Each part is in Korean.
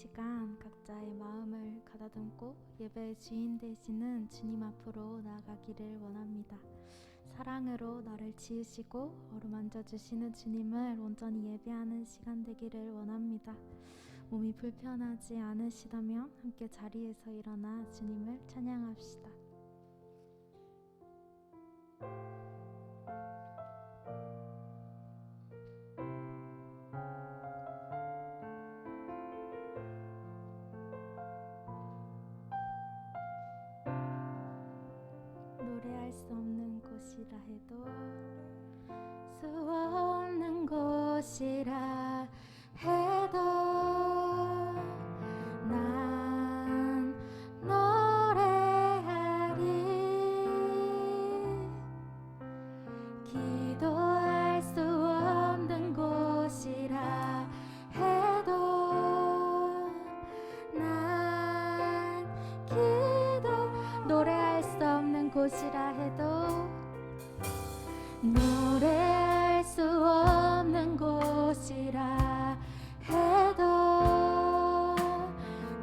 시간 각자의 마음을 가다듬고 예배의 주인 되시는 주님 앞으로 나아가기를 원합니다. 사랑으로 나를 지으시고 어루만져 주시는 주님을 온전히 예배하는 시간 되기를 원합니다. 몸이 불편하지 않으시다면 함께 자리에서 일어나 주님을 찬양합시다. 노래할 수 없는 곳이라 해도 수 없는 곳이라 해도 난 노래하리. 기도할 수 없는 곳이라 해도 난 노래할 수 없는 곳이라 해도 노래할 수 없는 곳이라 해도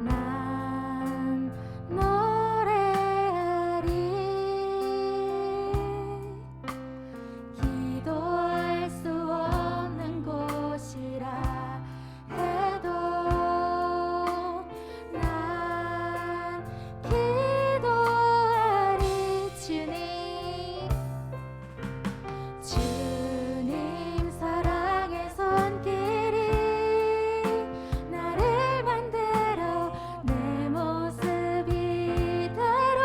난 노래하리. 기도할 수 없는 곳이라 해도 난 기도하리. 주님 사랑의 손길이 나를 만들어 내 모습 이대로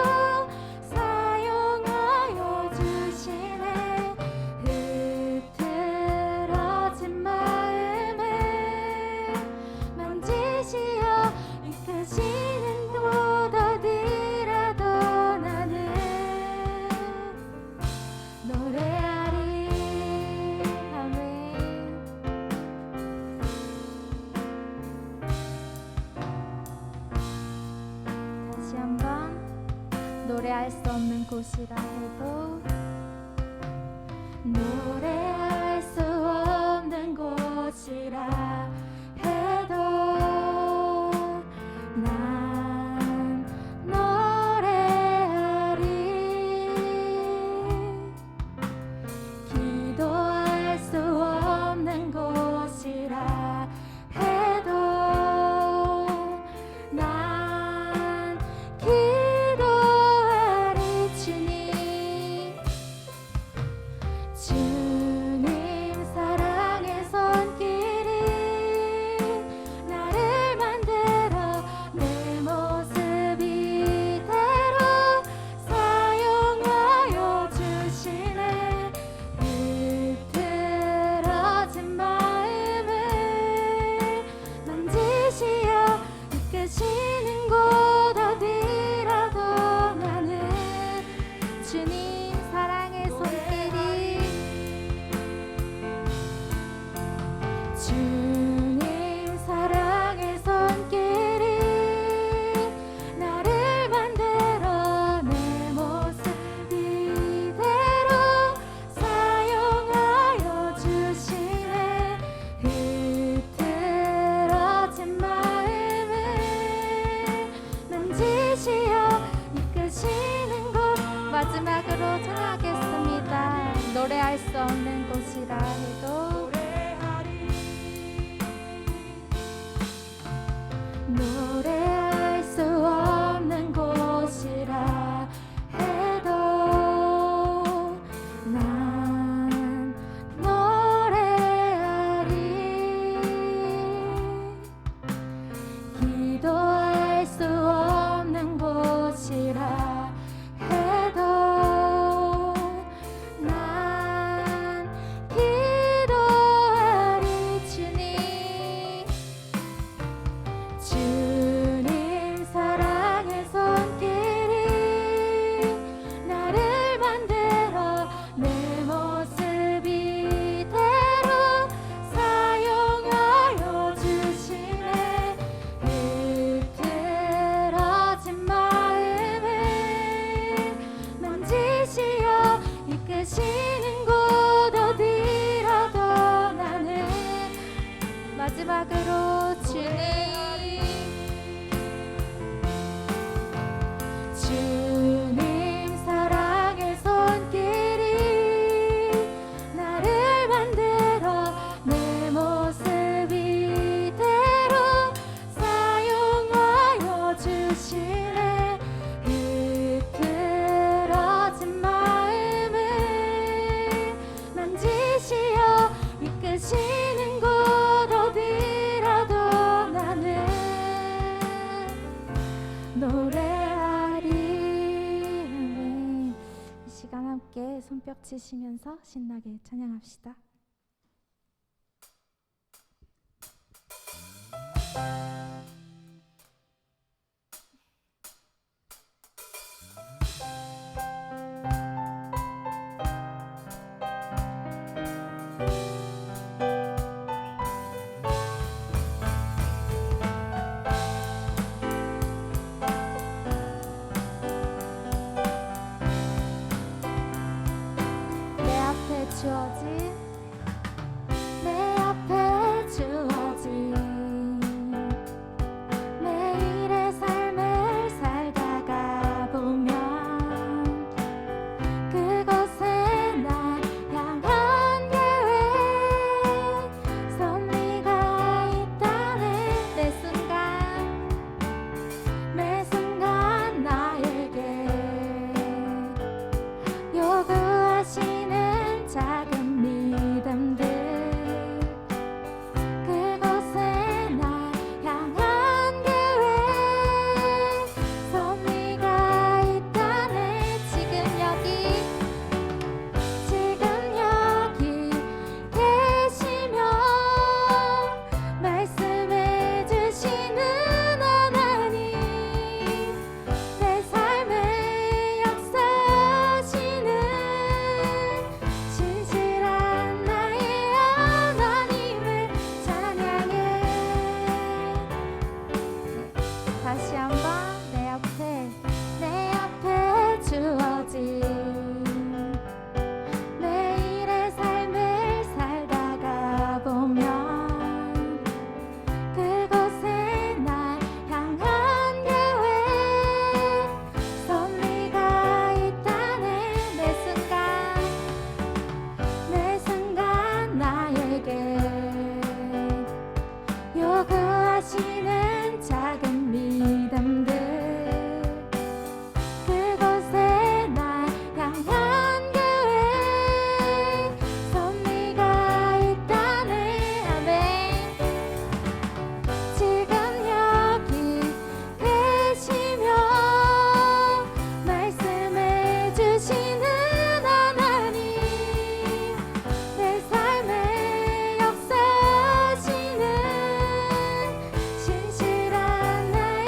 사용하여 주시네. 흐트러진 마음을 만지시어 이끄시는 곳 어디라도 나는 노래하리. 아멘. 다시 한번 노래할 수 없는 곳이라 해도 노래할 수 없는 곳이라 해도 난 노래하리. 기도할 수 없는 곳이라 해도 난 기도하리. 주님 사랑의 손길이 나를 만들어 내 모습 이대로 사용하여 주시네. 흐트러진 마음을 만지시어 이끄시는 곳 어디라도 나는 주님 사랑의 손길이 주님 사랑의 손길이 나를 만들어 내 모습 이대로 사용하여 주시네. 흐트러진 마음을 만지시어 이끄시는 곳. 마지막으로 전하겠습니다. 노래할 수 없는 곳이라 해도 노래할 수 없는 곳이라 해도 난 노래하리. 기도할 수 없는 곳이라 해도 난 기도하리. 주님 사랑의 손길이 나를 만들어 내 모습 이대로 사용하여 주시네. 흐트러진 마음을 만지시어 이끄시는 곳 어디라도 나는 마지막으로 주님 새벽 치시면서 신나게 찬양합시다. 내 앞에 주어진 매일의 삶을 살다가 보면 그곳에 날 향한 계획 섭리가 있다네. 매 순간 나에게 요구하시는 작은 믿음들 그곳에 날 향한 계획 섭리가 있다네. 지금 여기 계시며 말씀해 주시는 하나님 내 삶에 역사하시는 신실한 나의 하나님을 찬양해. 다시 한번 내 앞에 주어진 매일의 삶을 살다가 보면 그곳에 날 향한 계획 섭리가 있다네. 매 순간 나에게 요구하시는 작은 믿음들 그곳에 날 향한 계획 섭리가 있다네. 아멘. 지금 여기 계시며 말씀해 주시는 하나님 내 삶에 역사하시는 신실한 나의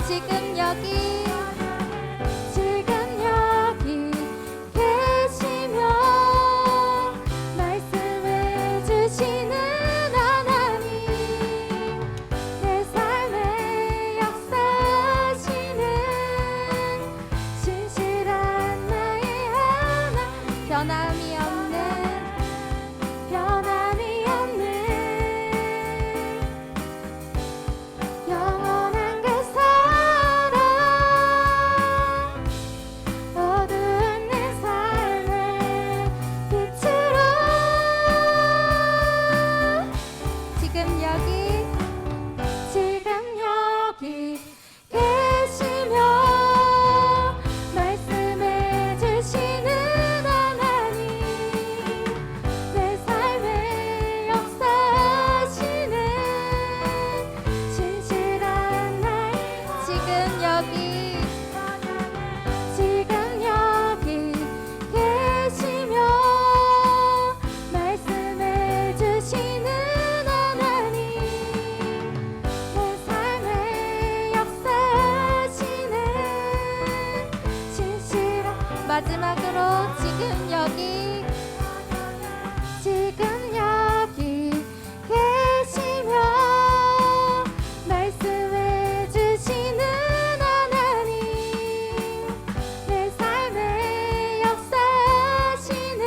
지금 여기 계시며 말씀해 주시는 하나님 내 삶에 역사하시는 신실한 나의 하나님 변함이 없는 영원한 그 사랑 어두운 내 삶의 빛으로 지금 여기 계시며 말씀해 주시는 하나님 내 삶에 역사하시는 신실한 나의 지금 여기 계시며 말씀해 주시는 하나님 내 삶에 역사하시는 신실한 마지막으로 지금 여기 계시며 말씀해 주시는 하나님 내 삶에 역사하시는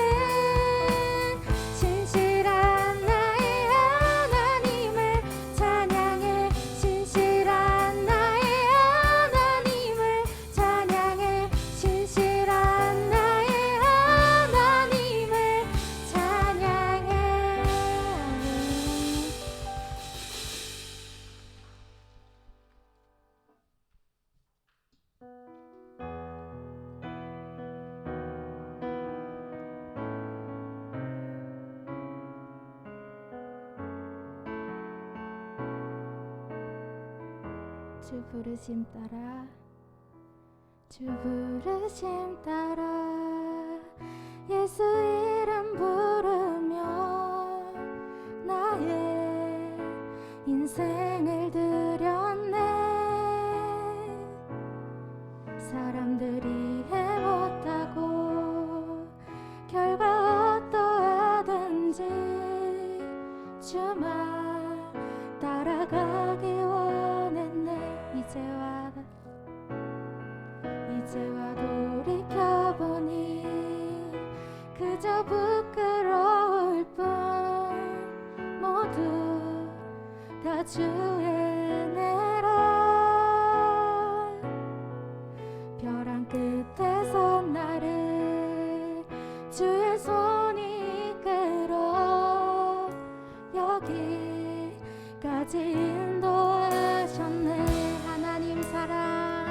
신실한 나의 하나님을 찬양해. 신실한 나의 하나님을 찬양해. 신실한 나의 하나님을 찬양해. 주 부르심 따라 인생을 드렸네. 사람들이 해못하고 결과 어떠하든지 주만 따라가기 원했네. 이제와 돌이켜보니 그저 부끄러울 뿐 모두 다 주의 은혜라. 벼랑 끝에서 나를 주의 손이 이끌어 여기까지 인도하셨네. 하나님 사랑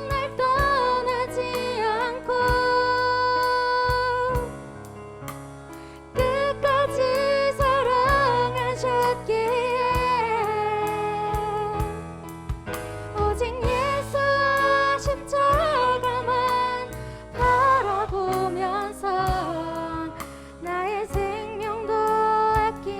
날 떠나지 않고 끝까지 사랑하셨기에 오직 예수와 십자가만 바라보면서 나의 생명도 아끼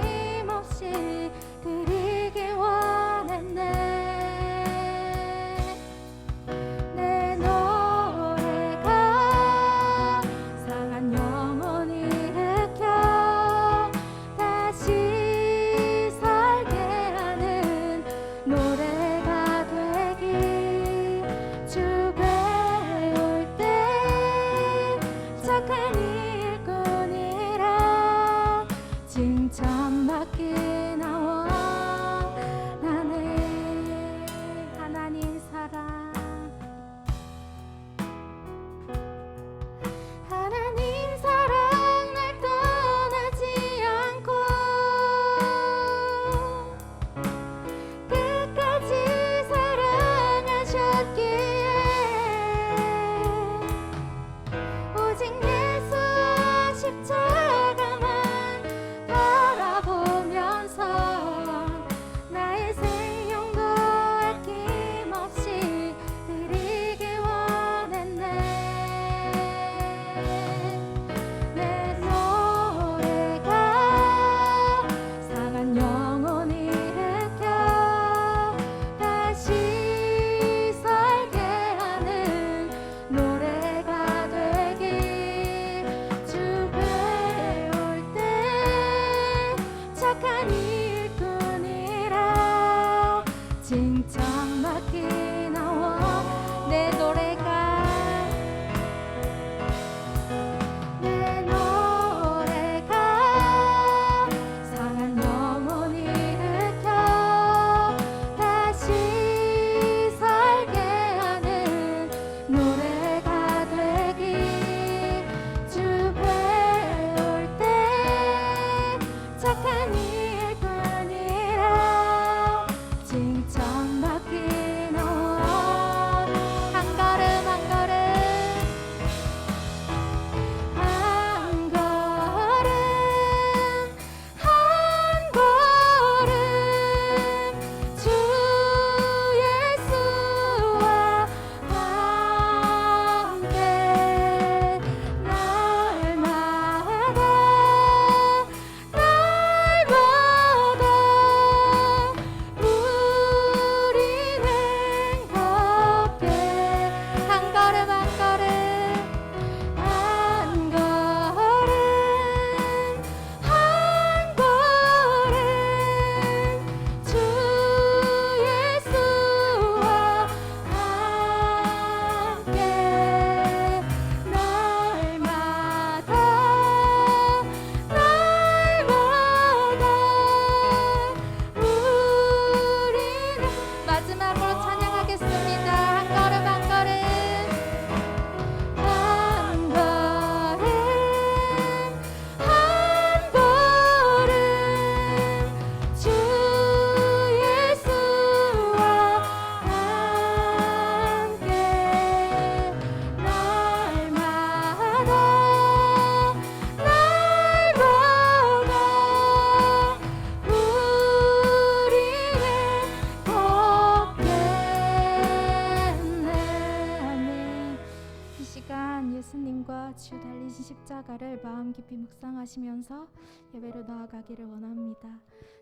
시간 예수님과 주 달리신 십자가를 마음 깊이 묵상하시면서 예배로 나아가기를 원합니다.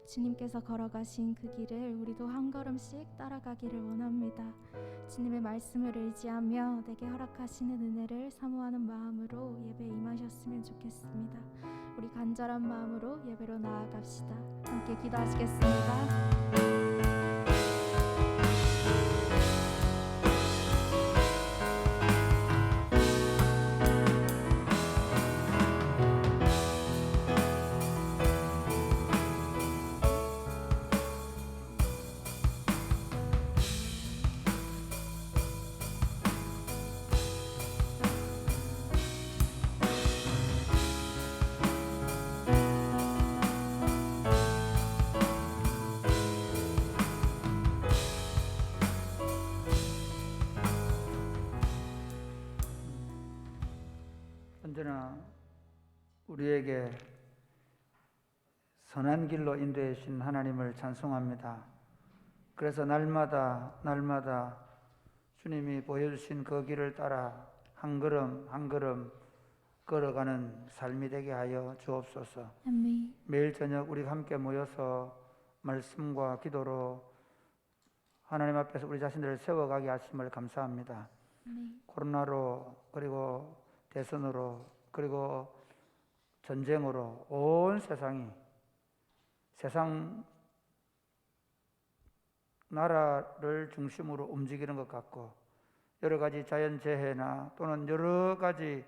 주님께서 걸어가신 그 길을 우리도 한 걸음씩 따라가기를 원합니다. 주님의 말씀을 의지하며 내게 허락하시는 은혜를 사모하는 마음으로 예배에 임하셨으면 좋겠습니다. 우리 간절한 마음으로 예배로 나아갑시다. 함께 기도하시겠습니다. 언제나 우리에게 선한 길로 인도해 주신 하나님을 찬송합니다. 그래서 날마다 주님이 보여주신 그 길을 따라 한 걸음 한 걸음 걸어가는 삶이 되게 하여 주옵소서. 아멘. 매일 저녁 우리가 함께 모여서 말씀과 기도로 하나님 앞에서 우리 자신들을 세워가게 하심을 감사합니다. 아멘. 코로나로 그리고 대선으로 그리고 전쟁으로 온 세상 나라를 중심으로 움직이는 것 같고 여러 가지 자연재해나 또는 여러 가지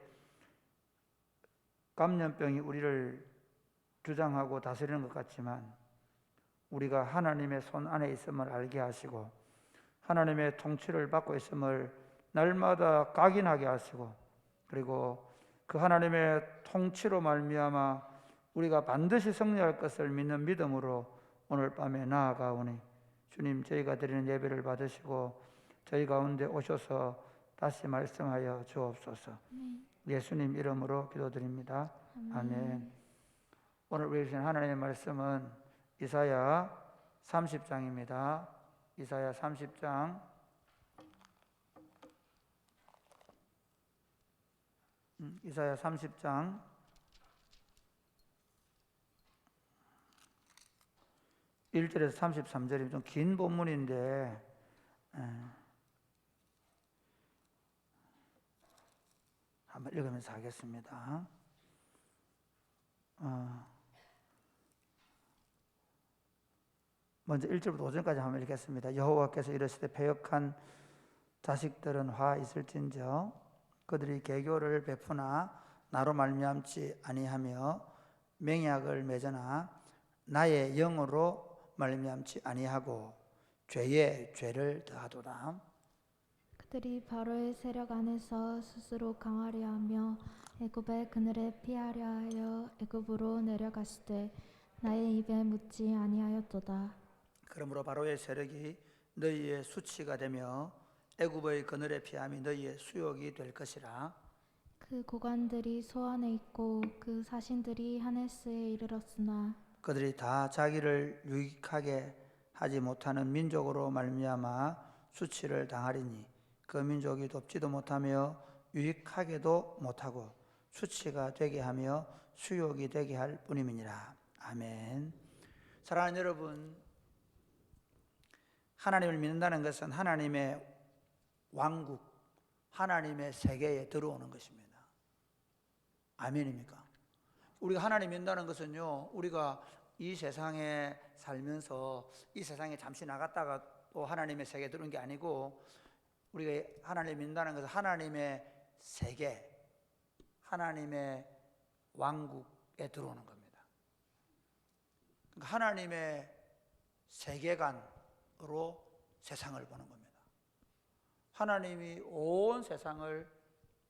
감염병이 우리를 주장하고 다스리는 것 같지만 우리가 하나님의 손 안에 있음을 알게 하시고 하나님의 통치를 받고 있음을 날마다 각인하게 하시고 그리고 그 하나님의 통치로 말미암아 우리가 반드시 승리할 것을 믿는 믿음으로 오늘 밤에 나아가오니 주님 저희가 드리는 예배를 받으시고 저희 가운데 오셔서 다시 말씀하여 주옵소서. 예수님 이름으로 기도드립니다. 아멘. 오늘 우리 주신 하나님의 말씀은 이사야 30장입니다. 이사야 30장 1절에서 33절이 좀 긴 본문인데 한번 읽으면서 하겠습니다. 먼저 1절부터 5절까지 한번 읽겠습니다. 여호와께서 이르시되 패역한 자식들은 화 있을진저 그들이 계교를 베푸나 나로 말미암지 아니하며 맹약을 맺으나 나의 영으로 말미암지 아니하고 죄에 죄를 더하도다. 그들이 바로의 세력 안에서 스스로 강하려 하며 애굽의 그늘에 피하려 하여 애굽으로 내려가시되 나의 입에 묻지 아니하였도다. 그러므로 바로의 세력이 너희의 수치가 되며 애굽의 그늘에 피함이 너희의 수욕이 될 것이라. 그 고관들이 소안에 있고 그 사신들이 하네스에 이르렀으나 그들이 다 자기를 유익하게 하지 못하는 민족으로 말미암아 수치를 당하리니 그 민족이 돕지도 못하며 유익하게도 못하고 수치가 되게 하며 수욕이 되게 할 뿐임이니라. 아멘. 사랑하는 여러분, 하나님을 믿는다는 것은 하나님의 왕국, 하나님의 세계에 들어오는 것입니다. 아멘입니까? 우리가 하나님 믿는다는 것은요, 우리가 이 세상에 살면서 이 세상에 잠시 나갔다가 또 하나님의 세계에 들어오는 게 아니고 우리가 하나님 믿는다는 것은 하나님의 세계, 하나님의 왕국에 들어오는 겁니다. 그러니까 하나님의 세계관으로 세상을 보는 겁니다. 하나님이 온 세상을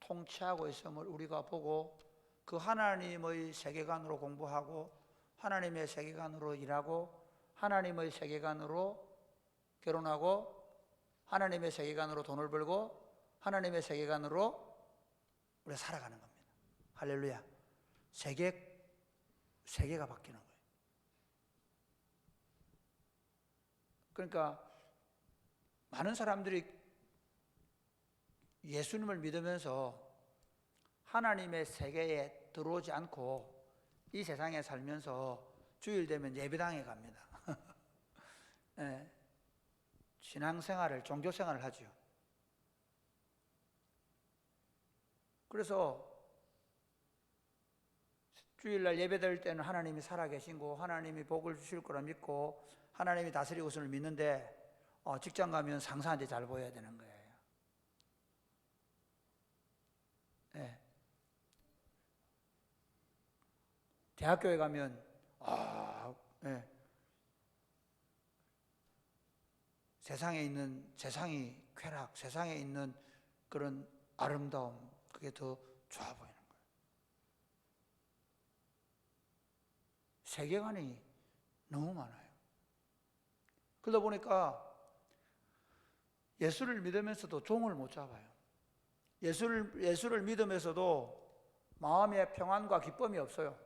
통치하고 있음을 우리가 보고 그 하나님의 세계관으로 공부하고 하나님의 세계관으로 일하고 하나님의 세계관으로 결혼하고 하나님의 세계관으로 돈을 벌고 하나님의 세계관으로 우리가 살아가는 겁니다. 할렐루야. 세계가 바뀌는 거예요. 그러니까 많은 사람들이 예수님을 믿으면서 하나님의 세계에 들어오지 않고 이 세상에 살면서 주일 되면 예배당에 갑니다. 네. 신앙생활을, 종교생활을 하죠. 그래서 주일날 예배드릴 때는 하나님이 살아계시고 하나님이 복을 주실 거라 믿고 하나님이 다스리고 있음을 믿는데 직장 가면 상사한테 잘 보여야 되는 거예요. 네. 대학교에 가면 네. 세상이 쾌락, 세상에 있는 그런 아름다움, 그게 더 좋아 보이는 거예요. 세계관이 너무 많아요. 그러다 보니까 예수를 믿으면서도 종을 못 잡아요. 예수를 믿으면서도 마음에 평안과 기쁨이 없어요.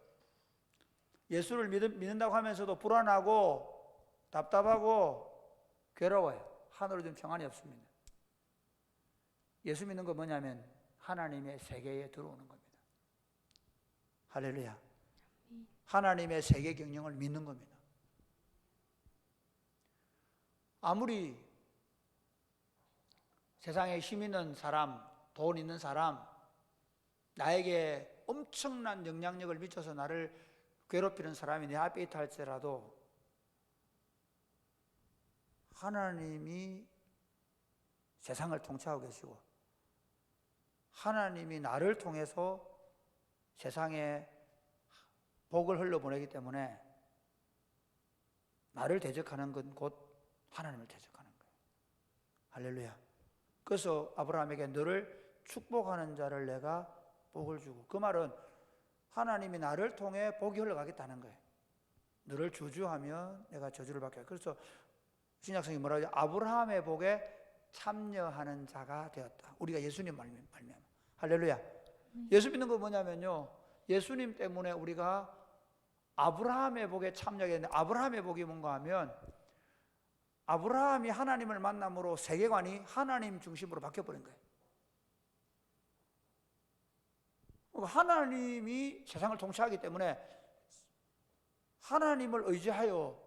예수를 믿는다고 하면서도 불안하고 답답하고 괴로워요. 하늘로 좀 평안이 없습니다. 예수 믿는 거 뭐냐면 하나님의 세계에 들어오는 겁니다. 할렐루야. 하나님의 세계 경영을 믿는 겁니다. 아무리 세상에 힘 있는 사람, 돈 있는 사람, 나에게 엄청난 영향력을 미쳐서 나를 괴롭히는 사람이 내 앞에 있다 할지라도 하나님이 세상을 통치하고 계시고 하나님이 나를 통해서 세상에 복을 흘려보내기 때문에 나를 대적하는 건 곧 하나님을 대적하는 거예요. 할렐루야. 그래서 아브라함에게 너를 축복하는 자를 내가 복을 주고, 그 말은 하나님이 나를 통해 복이 흘러가겠다는 거예요. 너를 저주하면 내가 저주를 받게 하고. 그래서 신약성이 뭐라고 하죠? 아브라함의 복에 참여하는 자가 되었다. 우리가 예수님 말미암아. 할렐루야. 예수 믿는 거 뭐냐면요, 예수님 때문에 우리가 아브라함의 복에 참여하겠는데, 아브라함의 복이 뭔가 하면 아브라함이 하나님을 만남으로 세계관이 하나님 중심으로 바뀌어버린 거예요. 하나님이 세상을 통치하기 때문에 하나님을 의지하여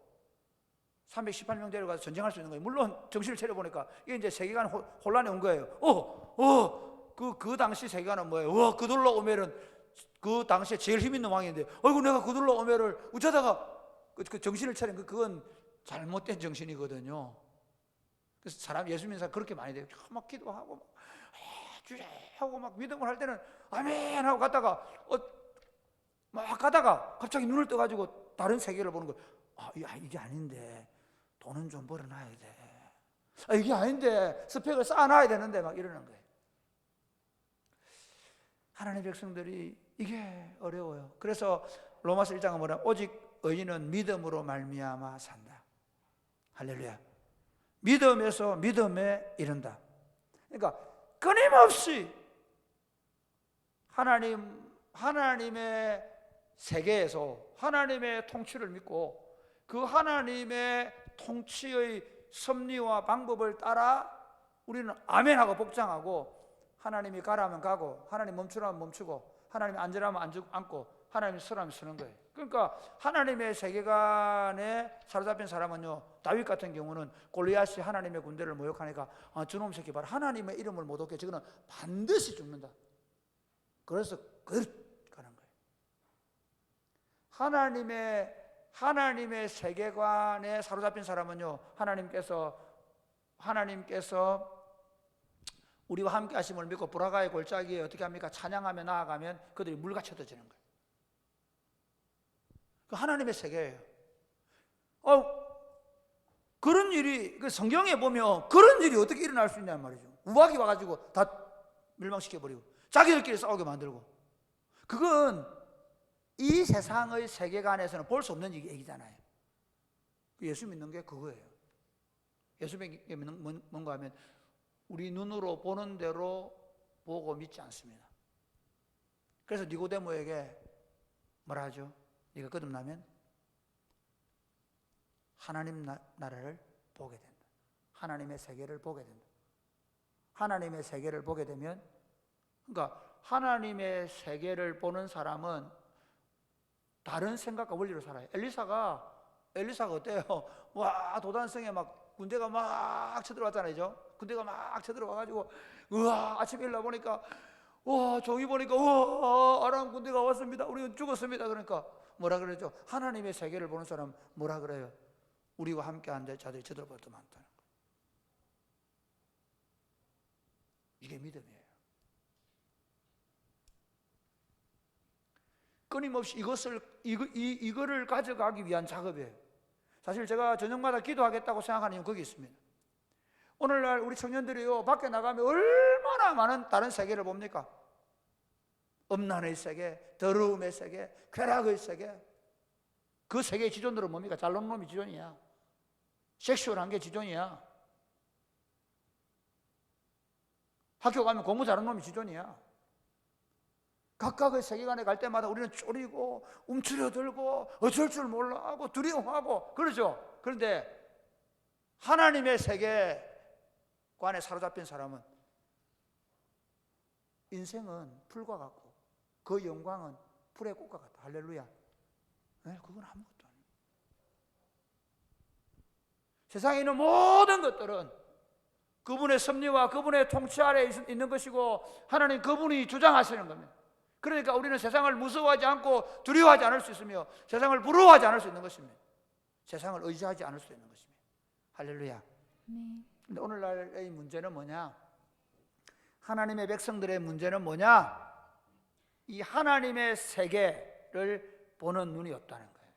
318명 데려가서 전쟁할 수 있는 거예요. 물론 정신을 차려보니까 이게 이제 세계관 혼란이 온 거예요. 그 당시 세계관은 뭐예요? 그돌라 오멜은 그 당시에 제일 힘 있는 왕인데, 내가 그돌라 오멜을 어쩌다가 그 정신을 차린 그건 잘못된 정신이거든요. 그래서 예수 믿는 사람 그렇게 많이 돼요. 막 기도하고 주하고 막 믿음을 할 때는 아멘 하고 갔다가 막 가다가 갑자기 눈을 떠가지고 다른 세계를 보는 거예요. 이게 아닌데 돈은 좀 벌어놔야 돼. 이게 아닌데 스펙을 쌓아놔야 되는데 막 이러는 거예요. 하나님의 백성들이 이게 어려워요. 그래서 로마서 1장은 뭐라? 오직 의인은 믿음으로 말미암아 산다. 할렐루야. 믿음에서 믿음에 이른다. 그러니까 끊임없이 하나님의 세계에서 하나님의 통치를 믿고 그 하나님의 통치의 섭리와 방법을 따라 우리는 아멘하고 복장하고, 하나님이 가라면 가고 하나님 멈추라면 멈추고 하나님이 앉으라면 앉고 하나님이 서라면 서는 거예요. 그러니까 하나님의 세계관에 사로잡힌 사람은요, 다윗 같은 경우는 골리앗이 하나님의 군대를 모욕하니까 저놈 새끼 봐라, 하나님의 이름을 모독해, 저거는 반드시 죽는다. 그래서 가는 거예요. 하나님의 세계관에 사로잡힌 사람은요, 하나님께서 우리와 함께 하심을 믿고 브라가의 골짜기에 어떻게 합니까? 찬양하며 나아가면 그들이 물같이 흩어지는 거예요. 그 하나님의 세계예요. 그런 일이 성경에 보면 그런 일이 어떻게 일어날 수 있냐는 말이죠. 우박이 와가지고 다 멸망시켜버리고 자기들끼리 싸우게 만들고, 그건 이 세상의 세계관에서는 볼 수 없는 얘기잖아요. 예수 믿는 게 그거예요. 예수 믿는 게 뭔가 하면 우리 눈으로 보는 대로 보고 믿지 않습니다. 그래서 니고데모에게 뭐라 하죠? 네가 거듭나면 하나님 나라를 보게 된다. 하나님의 세계를 보게 된다. 하나님의 세계를 보게 되면, 그러니까 하나님의 세계를 보는 사람은 다른 생각과 원리로 살아요. 엘리사가 어때요? 와, 도단성에 막 군대가 막 쳐들어왔잖아요. 군대가 막 쳐들어와가지고 우와, 아침에 일어나 보니까 와, 종이 보니까 우와, 아람 군대가 왔습니다. 우리는 죽었습니다. 그러니까 뭐라 그러죠? 하나님의 세계를 보는 사람 뭐라 그래요? 우리와 함께 한 자들이 저들보다 더 많다는 거예요. 이게 믿음이에요. 끊임없이 이거를 가져가기 위한 작업이에요. 사실 제가 저녁마다 기도하겠다고 생각하는 이유는 거기 있습니다. 오늘날 우리 청년들이요, 밖에 나가면 얼마나 많은 다른 세계를 봅니까? 음란의 세계, 더러움의 세계, 쾌락의 세계. 그 세계의 지존들은 뭡니까? 잘 노는 놈이 지존이야. 섹슈얼한 게 지존이야. 학교 가면 공부 잘하는 놈이 지존이야. 각각의 세계관에 갈 때마다 우리는 쪼리고 움츠려들고 어쩔 줄 몰라 하고 두려워하고 그러죠. 그런데 하나님의 세계관에 사로잡힌 사람은 인생은 풀과 같고 그 영광은 풀의 꽃과 같다. 할렐루야. 네, 그건 아무것도 아니에요. 세상에 있는 모든 것들은 그분의 섭리와 그분의 통치 아래에 있는 것이고 하나님 그분이 주장하시는 겁니다. 그러니까 우리는 세상을 무서워하지 않고 두려워하지 않을 수 있으며 세상을 부러워하지 않을 수 있는 것입니다. 세상을 의지하지 않을 수 있는 것입니다. 할렐루야. 근데 오늘날의 문제는 뭐냐? 하나님의 백성들의 문제는 뭐냐? 이 하나님의 세계를 보는 눈이 없다는 거예요.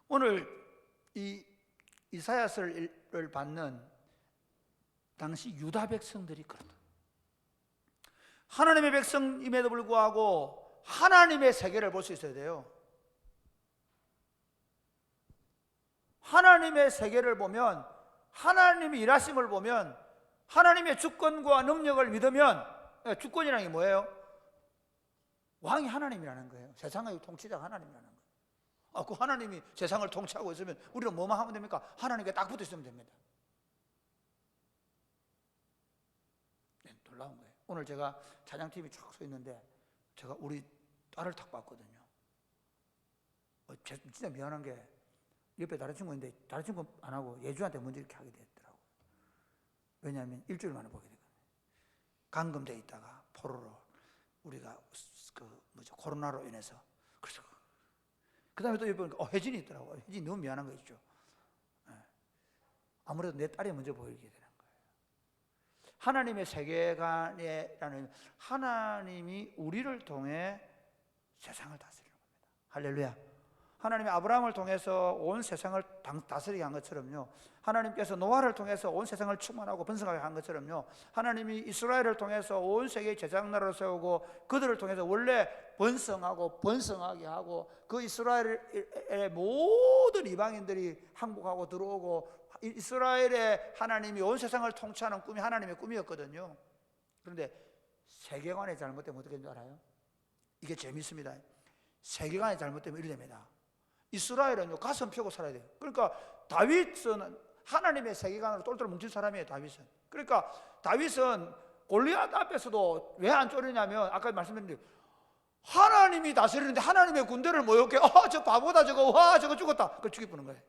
오늘 이 이사야서를 받는 당시 유다 백성들이 그렇다. 하나님의 백성임에도 불구하고 하나님의 세계를 볼 수 있어야 돼요. 하나님의 세계를 보면, 하나님의 일하심을 보면, 하나님의 주권과 능력을 믿으면, 주권이라는 게 뭐예요? 왕이 하나님이라는 거예요. 세상의 통치자가 하나님이라는 거예요. 그 하나님이 세상을 통치하고 있으면 우리는 뭐만 하면 됩니까? 하나님께 딱 붙어 있으면 됩니다. 네, 놀라운 거예요. 오늘 제가 찬양팀이 쫙 서 있는데 제가 우리 딸을 딱 봤거든요. 진짜 미안한 게 옆에 다른 친구 있는데 다른 친구 안 하고 예주한테 먼저 이렇게 하게 됐더라고요. 왜냐하면 일주일 만에 보게 되거든요. 감금돼 있다가 포로로 우리가 코로나로 인해서 그래서 그 다음에 또 옆에 보니까 혜진이 있더라고요. 혜진이 너무 미안한 거 있죠. 아무래도 내 딸이 먼저 보이게 되는 거예요. 하나님의 세계관이라는 하나님이 우리를 통해 세상을 다스리는 겁니다. 할렐루야. 하나님이 아브라함을 통해서 온 세상을 다스리게 한 것처럼요, 하나님께서 노아를 통해서 온 세상을 충만하고 번성하게 한 것처럼요, 하나님이 이스라엘을 통해서 온 세계의 제장나라를 세우고 그들을 통해서 원래 번성하고 번성하게 하고 그 이스라엘의 모든 이방인들이 항복하고 들어오고 이스라엘의 하나님이 온 세상을 통치하는 꿈이 하나님의 꿈이었거든요. 그런데 세계관이 잘못되면 어떻게 되는 줄 알아요? 이게 재밌습니다. 세계관이 잘못되면 이렇게 됩니다. 이스라엘은요, 가슴 펴고 살아야 돼요. 그러니까 다윗은 하나님의 세계관으로 똘똘 뭉친 사람이에요. 다윗은. 그러니까 다윗은 골리앗 앞에서도 왜 안 쫄리냐면 아까 말씀드린 대로 하나님이 다스리는데 하나님의 군대를 모욕해. 저 바보다 저거. 와, 저거 죽었다. 그걸 죽이보는 거예요.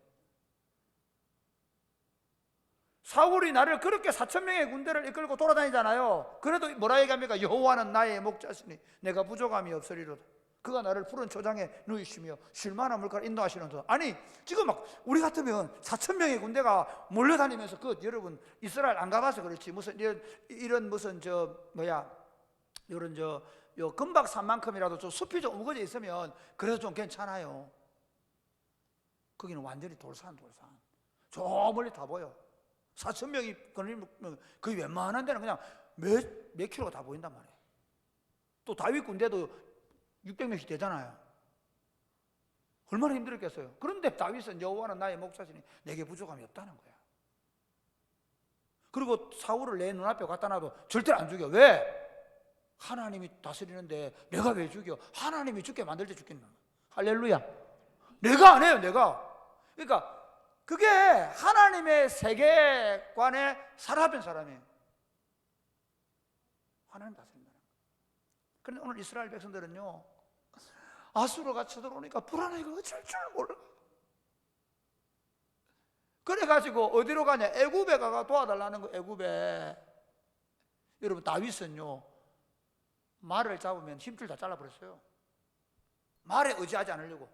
사울이 나를 그렇게 4,000명의 군대를 이끌고 돌아다니잖아요. 그래도 뭐라 얘기합니까? 여호와는 나의 목자시니 내가 부족함이 없으리로다. 그가 나를 푸른 초장에 누이시며 쉴만한 물가를 인도하시는도다. 아니 지금 막 우리 같으면 4,000명의 군대가 몰려다니면서 여러분 이스라엘 안 가봐서 그렇지 무슨 이런 무슨 이런 요 금박산만큼이라도 좀 숲이 좀 우거져 있으면 그래도 좀 괜찮아요. 거기는 완전히 돌산. 저 멀리 다 보여. 4,000명이 걸리면 거의 웬만한 데는 그냥 몇 킬로가 다 보인단 말이에요. 또 다윗 군대도 600명씩 되잖아요. 얼마나 힘들었겠어요. 그런데 다윗은 여호와는 나의 목자시니 내게 부족함이 없다는 거야. 그리고 사울을 내 눈앞에 갖다 놔도 절대로 안 죽여. 왜? 하나님이 다스리는데 내가 왜 죽여? 하나님이 죽게 만들 때 죽겠는 거야. 할렐루야. 내가 안 해요. 내가. 그러니까 그게 하나님의 세계관에 사로잡힌 사람이에요. 하나님 다스린다는 거예요. 그런데 오늘 이스라엘 백성들은요, 아수르가 쳐들어오니까 불안해가 어쩔 줄 몰라. 그래가지고 어디로 가냐? 애굽에 가가 도와달라는 거. 애굽에. 여러분, 다윗은요 말을 잡으면 힘줄 다 잘라버렸어요. 말에 의지하지 않으려고.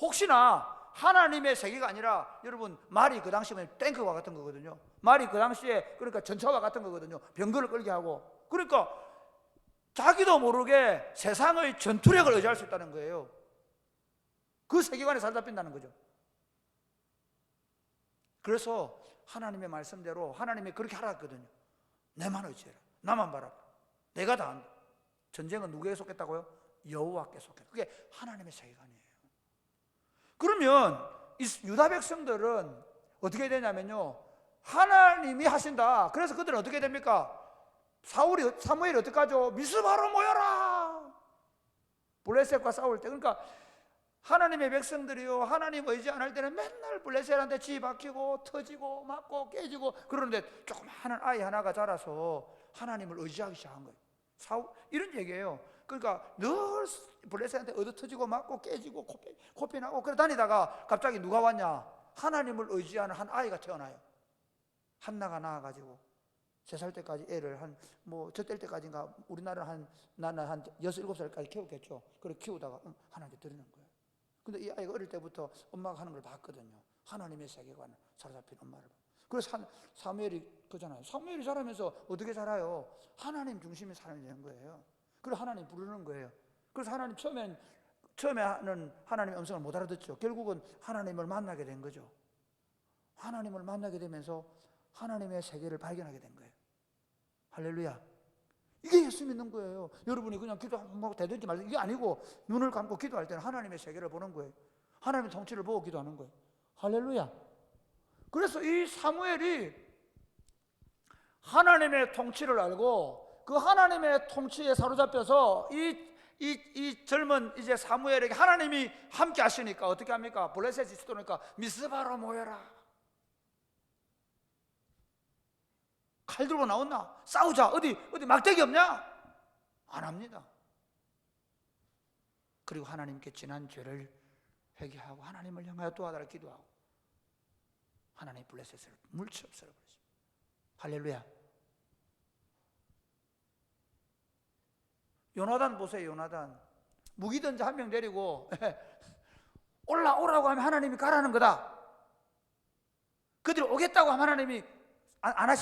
혹시나 하나님의 세계가 아니라, 여러분, 말이 그 당시면 탱크와 같은 거거든요. 말이 그 당시에 그러니까 전차와 같은 거거든요. 병거를 끌게 하고. 그러니까 자기도 모르게 세상의 전투력을 의지할 수 있다는 거예요. 그 세계관에 살다 빈다는 거죠. 그래서 하나님의 말씀대로 하나님이 그렇게 하라 했거든요. 내만 의지해라. 나만 바라봐. 내가 다 한다. 전쟁은 누구에게 속했다고요? 여호와께 속했다. 그게 하나님의 세계관이에요. 그러면 이 유다 백성들은 어떻게 되냐면요, 하나님이 하신다. 그래서 그들은 어떻게 됩니까? 사무엘이 어떻게 하죠? 미스바로 모여라. 블레셋과 싸울 때. 그러니까 하나님의 백성들이요, 하나님 의지 안 할 때는 맨날 블레셋한테 지 박히고 터지고 맞고 깨지고 그러는데, 조그마한 아이 하나가 자라서 하나님을 의지하기 시작한 거예요. 이런 얘기예요. 그러니까 늘 블레셋한테 얻어 터지고 맞고 깨지고 코피 나고 그래 다니다가 갑자기 누가 왔냐? 하나님을 의지하는 한 아이가 태어나요. 한나가 낳아가지고 3살 때까지 애를 저 뗄 때까지인가, 우리나라는 나는 한 6, 7살까지 키웠겠죠. 그렇게 키우다가 하나님께 드리는 거예요. 근데 이 아이가 어릴 때부터 엄마가 하는 걸 봤거든요. 하나님의 세계관을 사로잡힌 엄마를. 그래서 사무엘이 그잖아요. 사무엘이 자라면서 어떻게 자라요? 하나님 중심의 사람이 되는 거예요. 그래서 하나님 부르는 거예요. 그래서 하나님 처음에는 하나님의 음성을 못 알아듣죠. 결국은 하나님을 만나게 된 거죠. 하나님을 만나게 되면서 하나님의 세계를 발견하게 된 거예요. 할렐루야. 이게 예수 믿는 거예요. 여러분이 그냥 기도하고 되든지 말든지 이게 아니고, 눈을 감고 기도할 때는 하나님의 세계를 보는 거예요. 하나님의 통치를 보고 기도하는 거예요. 할렐루야. 그래서 이 사무엘이 하나님의 통치를 알고 그 하나님의 통치에 사로잡혀서 이 젊은 이제 사무엘에게 하나님이 함께 하시니까 어떻게 합니까? 블레셋이 치도니까 미스바로 모여라. 칼 들고 나왔나? 싸우자. 어디 막대기 없냐? 안 합니다. 그리고 하나님께 지난 죄를 회개하고 하나님을 향하여 도와달라 기도하고 하나님 블레셋을 물치 없애버리죠. 할렐루야. 요나단 보세요. 요나단 무기던자 한 명 데리고 올라오라고 하면 하나님이 가라는 거다. 그들이 오겠다고 하면 하나님이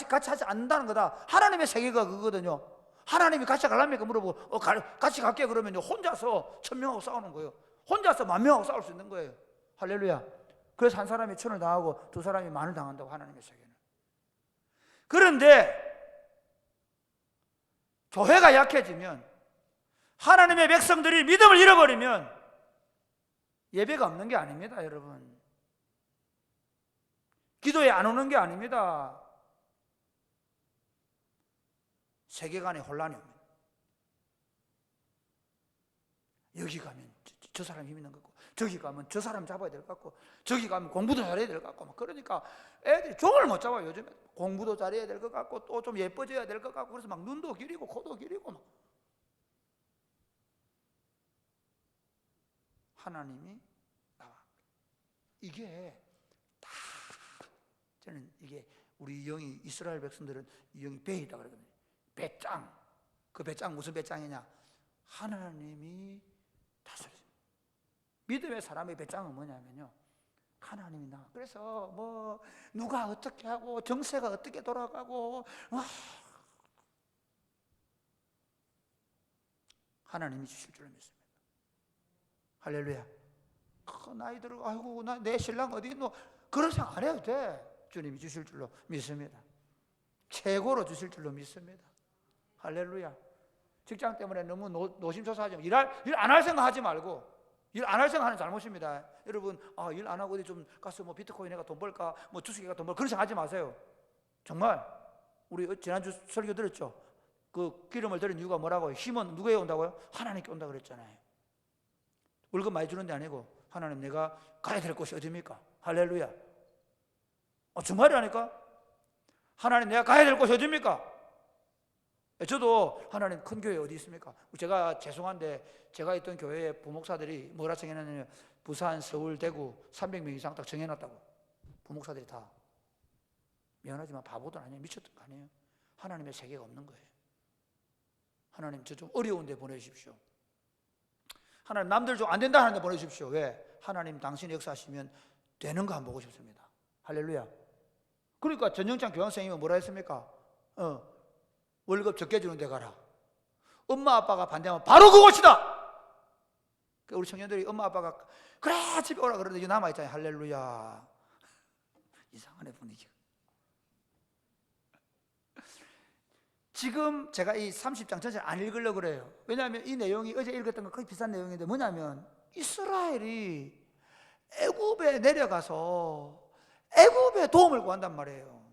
같이 하지 않는다는 거다. 하나님의 세계가 그거거든요. 하나님이 같이 가랍니까? 물어보고 같이 갈게 그러면 혼자서 1000명하고 싸우는 거예요. 혼자서 10,000명하고 싸울 수 있는 거예요. 할렐루야. 그래서 한 사람이 1000을 당하고 두 사람이 10,000을 당한다고, 하나님의 세계는. 그런데 교회가 약해지면, 하나님의 백성들이 믿음을 잃어버리면 예배가 없는 게 아닙니다. 여러분, 기도에 안 오는 게 아닙니다. 세계관에 혼란이 옵니다. 여기 가면 저 사람 힘 있는 것 같고, 저기 가면 저 사람 잡아야 될 것 같고, 저기 가면 공부도 잘해야 될 것 같고, 막 그러니까 애들이 종을 못 잡아요. 요즘에 공부도 잘해야 될 것 같고 또 좀 예뻐져야 될 것 같고, 그래서 막 눈도 기리고 코도 기리고 막. 하나님이 나와. 이게 다, 저는 이게 우리 영이, 이스라엘 백성들은 이 영이 배에 있다 그러거든요. 배짱. 그 배짱 무슨 배짱이냐? 하나님이 다스리십니다. 믿음의 사람의 배짱은 뭐냐면요, 하나님이 나. 그래서 뭐 누가 어떻게 하고 정세가 어떻게 돌아가고 하나님이 주실 줄 믿습니다. 할렐루야. 나이 들고 아이고 내 신랑 어디 있노? 그런 생각 안 해도 돼. 주님이 주실 줄로 믿습니다. 최고로 주실 줄로 믿습니다. 할렐루야. 직장 때문에 너무 노심초사하지 말고, 일 안 할 생각 하지 말고, 일 안 할 생각 하는 잘못입니다. 여러분, 일 안 하고 어디 좀 가서 뭐 비트코인에가 돈 벌까, 뭐 주식에가 돈 벌까, 그런 생각 하지 마세요. 정말 우리 지난주 설교 들었죠? 그 기름을 드린 이유가 뭐라고요? 힘은 누구에게 온다고요? 하나님께 온다 그랬잖아요. 월급 많이 주는 데 아니고, 하나님 내가 가야 될 곳이 어디입니까? 할렐루야. 정말이라니까? 하나님 내가 가야 될 곳이 어디입니까? 저도 하나님 큰 교회 어디 있습니까? 제가 죄송한데 제가 있던 교회에 부목사들이 뭐라 정해놨냐면 부산, 서울, 대구 300명 이상 딱 정해놨다고. 부목사들이 다. 미안하지만 바보도 아니에요. 미쳤던 거 아니에요. 하나님의 세계가 없는 거예요. 하나님 저 좀 어려운 데 보내주십시오. 하나님 남들 좀 안 된다 하는 데 보내주십시오. 왜? 하나님 당신이 역사하시면 되는 거 한번 보고 싶습니다. 할렐루야. 그러니까 전영찬 교장선생님은 뭐라 했습니까? 월급 적게 주는 데 가라. 엄마 아빠가 반대하면 바로 그곳이다. 우리 청년들이 엄마 아빠가 그래 집에 오라 그러는데 이제 남아있잖아요. 할렐루야. 이상하네 분위기가. 지금 제가 이 30장 전체를 안 읽으려고 그래요. 왜냐하면 이 내용이 어제 읽었던 거 거의 비슷한 내용인데 뭐냐면 이스라엘이 애굽에 내려가서 애굽에 도움을 구한단 말이에요.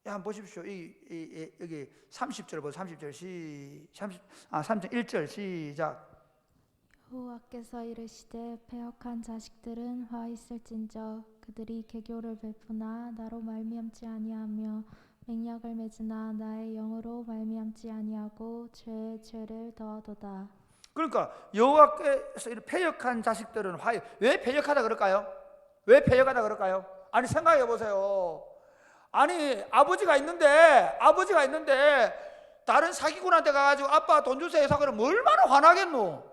한번 보십시오. 여기 30절 보세요. 30절 3장 1절 시작. 여호와께서 이르시되 패역한 자식들은 화 있을진저 그들이 개교를 베푸나 나로 말미암지 아니하며 맹약을 맺으나 나의 영으로 말미암지 아니하고 죄에 죄를 더하도다. 그러니까 여호와께서 이런 패역한 자식들은 왜 패역하다 그럴까요? 왜 패역하다 그럴까요? 아니 생각해 보세요. 아니 아버지가 있는데 다른 사기꾼한테 가가지고 아빠 돈 주세요 해서 그러면 얼마나 화나겠노?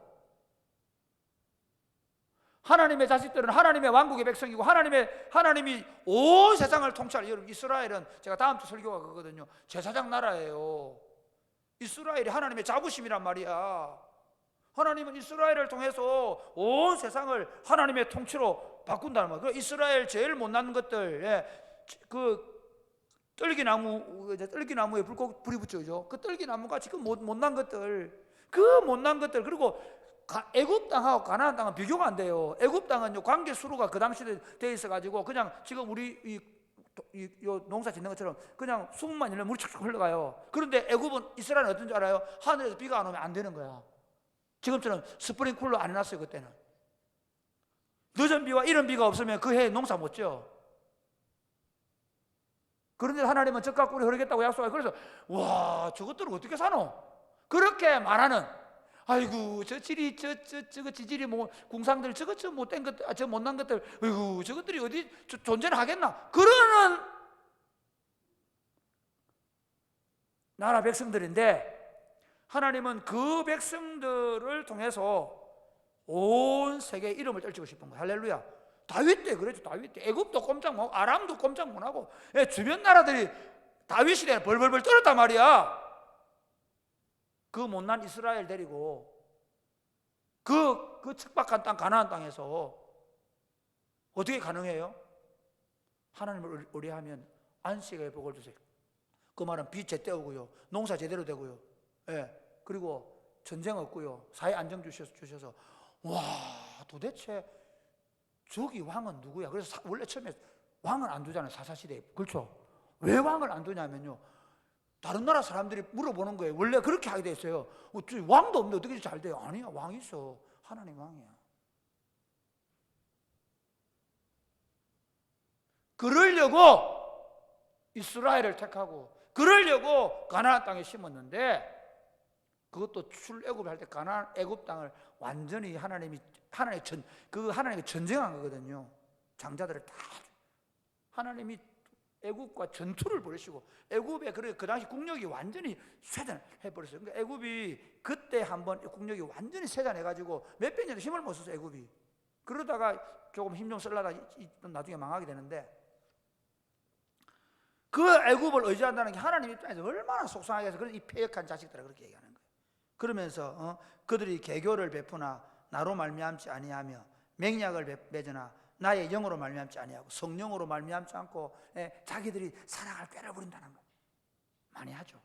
하나님의 자식들은 하나님의 왕국의 백성이고 하나님이 온 세상을 통치할. 여러분 이스라엘은 제가 다음 주 설교가 그거거든요. 제사장 나라예요. 이스라엘이 하나님의 자부심이란 말이야. 하나님은 이스라엘을 통해서 온 세상을 하나님의 통치로 바꾼다는 말이에요. 이스라엘 제일 못난 것들, 떨기나무에 불이 붙죠. 그 떨기나무가 지금 못난 것들, 그리고 애굽 땅하고 가나안 땅은 비교가 안 돼요. 애굽 땅은요 관계 수로가 그 당시에 돼 있어가지고 그냥 지금 우리 요 농사 짓는 것처럼 그냥 수분만 일면 물이 촉촉 흘러가요. 그런데 애굽은 이스라엘은 어떤 줄 알아요? 하늘에서 비가 안 오면 안 되는 거야. 지금처럼 스프링쿨러 안 해놨어요. 그때는 늦은 비와 이른 비가 없으면 그 해에 농사 못 지어. 그런데 하나님은 적과 꿀이 흐르겠다고 약속하고, 그래서 와 저것들은 어떻게 사노? 그렇게 말하는, 아이고 저 지질이 뭐 궁상들 저거 저 못된 것들, 저 못난 것들, 아이고 저것들이 어디 존재를 하겠나? 그러는 나라 백성들인데 하나님은 그 백성들을 통해서 온 세계의 이름을 떨치고 싶은 거예요. 할렐루야. 다윗 때 그랬죠. 다윗 때 애굽도 꼼짝 못하고 아람도 꼼짝 못하고 주변 나라들이 다윗 시대에 벌벌벌 떨었단 말이야. 그 못난 이스라엘 데리고 그 척박한 땅 가나안 땅에서 어떻게 가능해요? 하나님을 의뢰하면 안식의 복을 주세요. 그 말은 비 제때 오고요, 농사 제대로 되고요, 그리고 전쟁 없고요, 사회 안정 주셔서 와 도대체 저기 왕은 누구야? 그래서 원래 처음에 왕을 안 두잖아요. 사사시대에. 그렇죠? 왜 왕을 안 두냐면요, 다른 나라 사람들이 물어보는 거예요. 원래 그렇게 하게 돼 있어요. 왕도 없는데 어떻게 잘 돼요? 아니야, 왕이 있어. 하나님 왕이야. 그러려고 이스라엘을 택하고 그러려고 가나안 땅에 심었는데, 그것도 출애굽을 할 때 가나안 애굽 땅을 완전히 하나님이 전쟁한 거거든요. 장자들을 다 하나님이 애굽과 전투를 벌이시고, 애굽의 그 당시 국력이 완전히 쇠잔해 버렸어요. 그러니까 애굽이 그때 한번 국력이 완전히 쇠잔해 가지고 몇백 년 힘을 못 썼어요. 애굽이. 그러다가 조금 힘 좀 쓰려다 나중에 망하게 되는데, 그 애굽을 의지한다는 게 하나님 입장에서 얼마나 속상하겠어요. 그래서 이 패역한 자식들을 그렇게 얘기하는 거예요. 그러면서 그들이 개교를 베푸나 나로 말미암지 아니하며 맹약을 맺으나 나의 영으로 말미암지 아니하고, 성령으로 말미암지 않고 자기들이 사랑을 빼려버린다는 거 많이 하죠.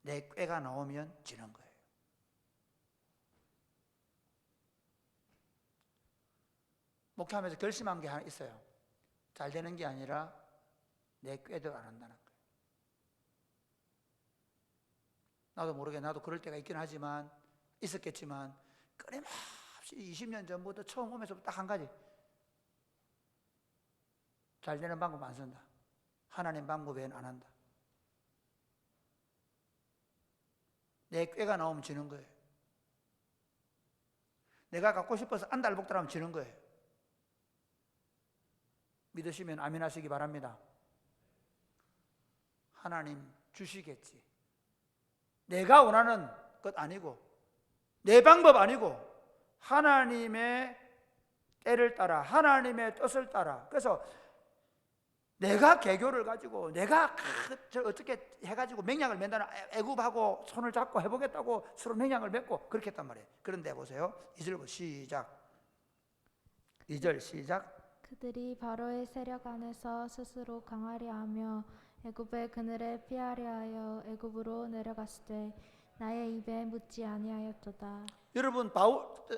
내 꾀가 나오면 지는 거예요. 목회하면서 결심한 게 하나 있어요. 잘 되는 게 아니라 내 꾀대로 안 한다는 거예요. 나도 모르게 나도 그럴 때가 있긴 하지만 있었겠지만, 끊임없이 20년 전부터 처음 오면서부터 딱 한 가지, 잘 되는 방법 안 쓴다. 하나님 방법 외에는 안 한다. 내 꾀가 나오면 지는 거예요. 내가 갖고 싶어서 안달복달하면 지는 거예요. 믿으시면 아멘 하시기 바랍니다. 하나님 주시겠지. 내가 원하는 것 아니고 내 방법 아니고 하나님의 때를 따라 하나님의 뜻을 따라. 그래서 내가 계교를 가지고 내가 어떻게 해가지고 맹약을 맺다는 애굽하고 손을 잡고 해보겠다고 서로 맹약을 맺고 그렇게 했단 말이에요. 그런데 보세요. 2절부터 시작. 2절 시작. 그들이 바로의 세력 안에서 스스로 강하려 하며 애굽의 그늘에 피하려 하여 애굽으로 내려갔을 때 나의 입에 묻지 아니하였도다. 여러분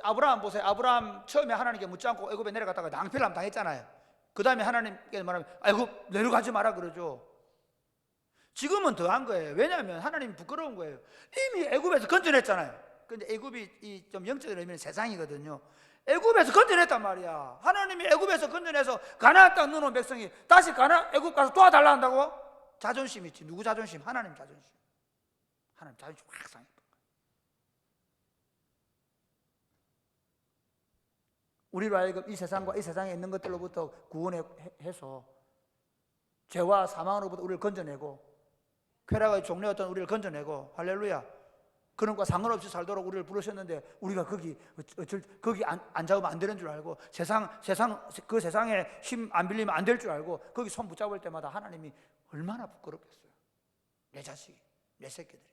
아브라함 보세요. 아브라함 처음에 하나님께 묻지 않고 애굽에 내려갔다가 낭패를 당했잖아요. 그 다음에 하나님께 말하면 애굽 내려가지 마라 그러죠. 지금은 더한 거예요. 왜냐하면 하나님이 부끄러운 거예요. 이미 애굽에서 건져냈잖아요. 근데 애굽이 좀 영적인 의미는 세상이거든요. 애굽에서 건져냈단 말이야. 하나님이 애굽에서 건져내서 가나안 땅 넣어놓은 백성이 다시 애굽 가서 도와달라 한다고? 자존심 있지. 누구 자존심? 하나님 자존심. 하나님 자존심 확 상했던 거예요. 우리로 하여금 이 세상과 이 세상에 있는 것들로부터 구원해서 죄와 사망으로부터 우리를 건져내고 쾌락의 종려였던 우리를 건져내고 할렐루야. 그런 것과 상관없이 살도록 우리를 부르셨는데 우리가 거기 안 잡으면 안 되는 줄 알고 그 세상에 힘 안 빌리면 안 될 줄 알고 거기 손 붙잡을 때마다 하나님이 얼마나 부끄럽겠어요. 내 자식이, 내 새끼들이.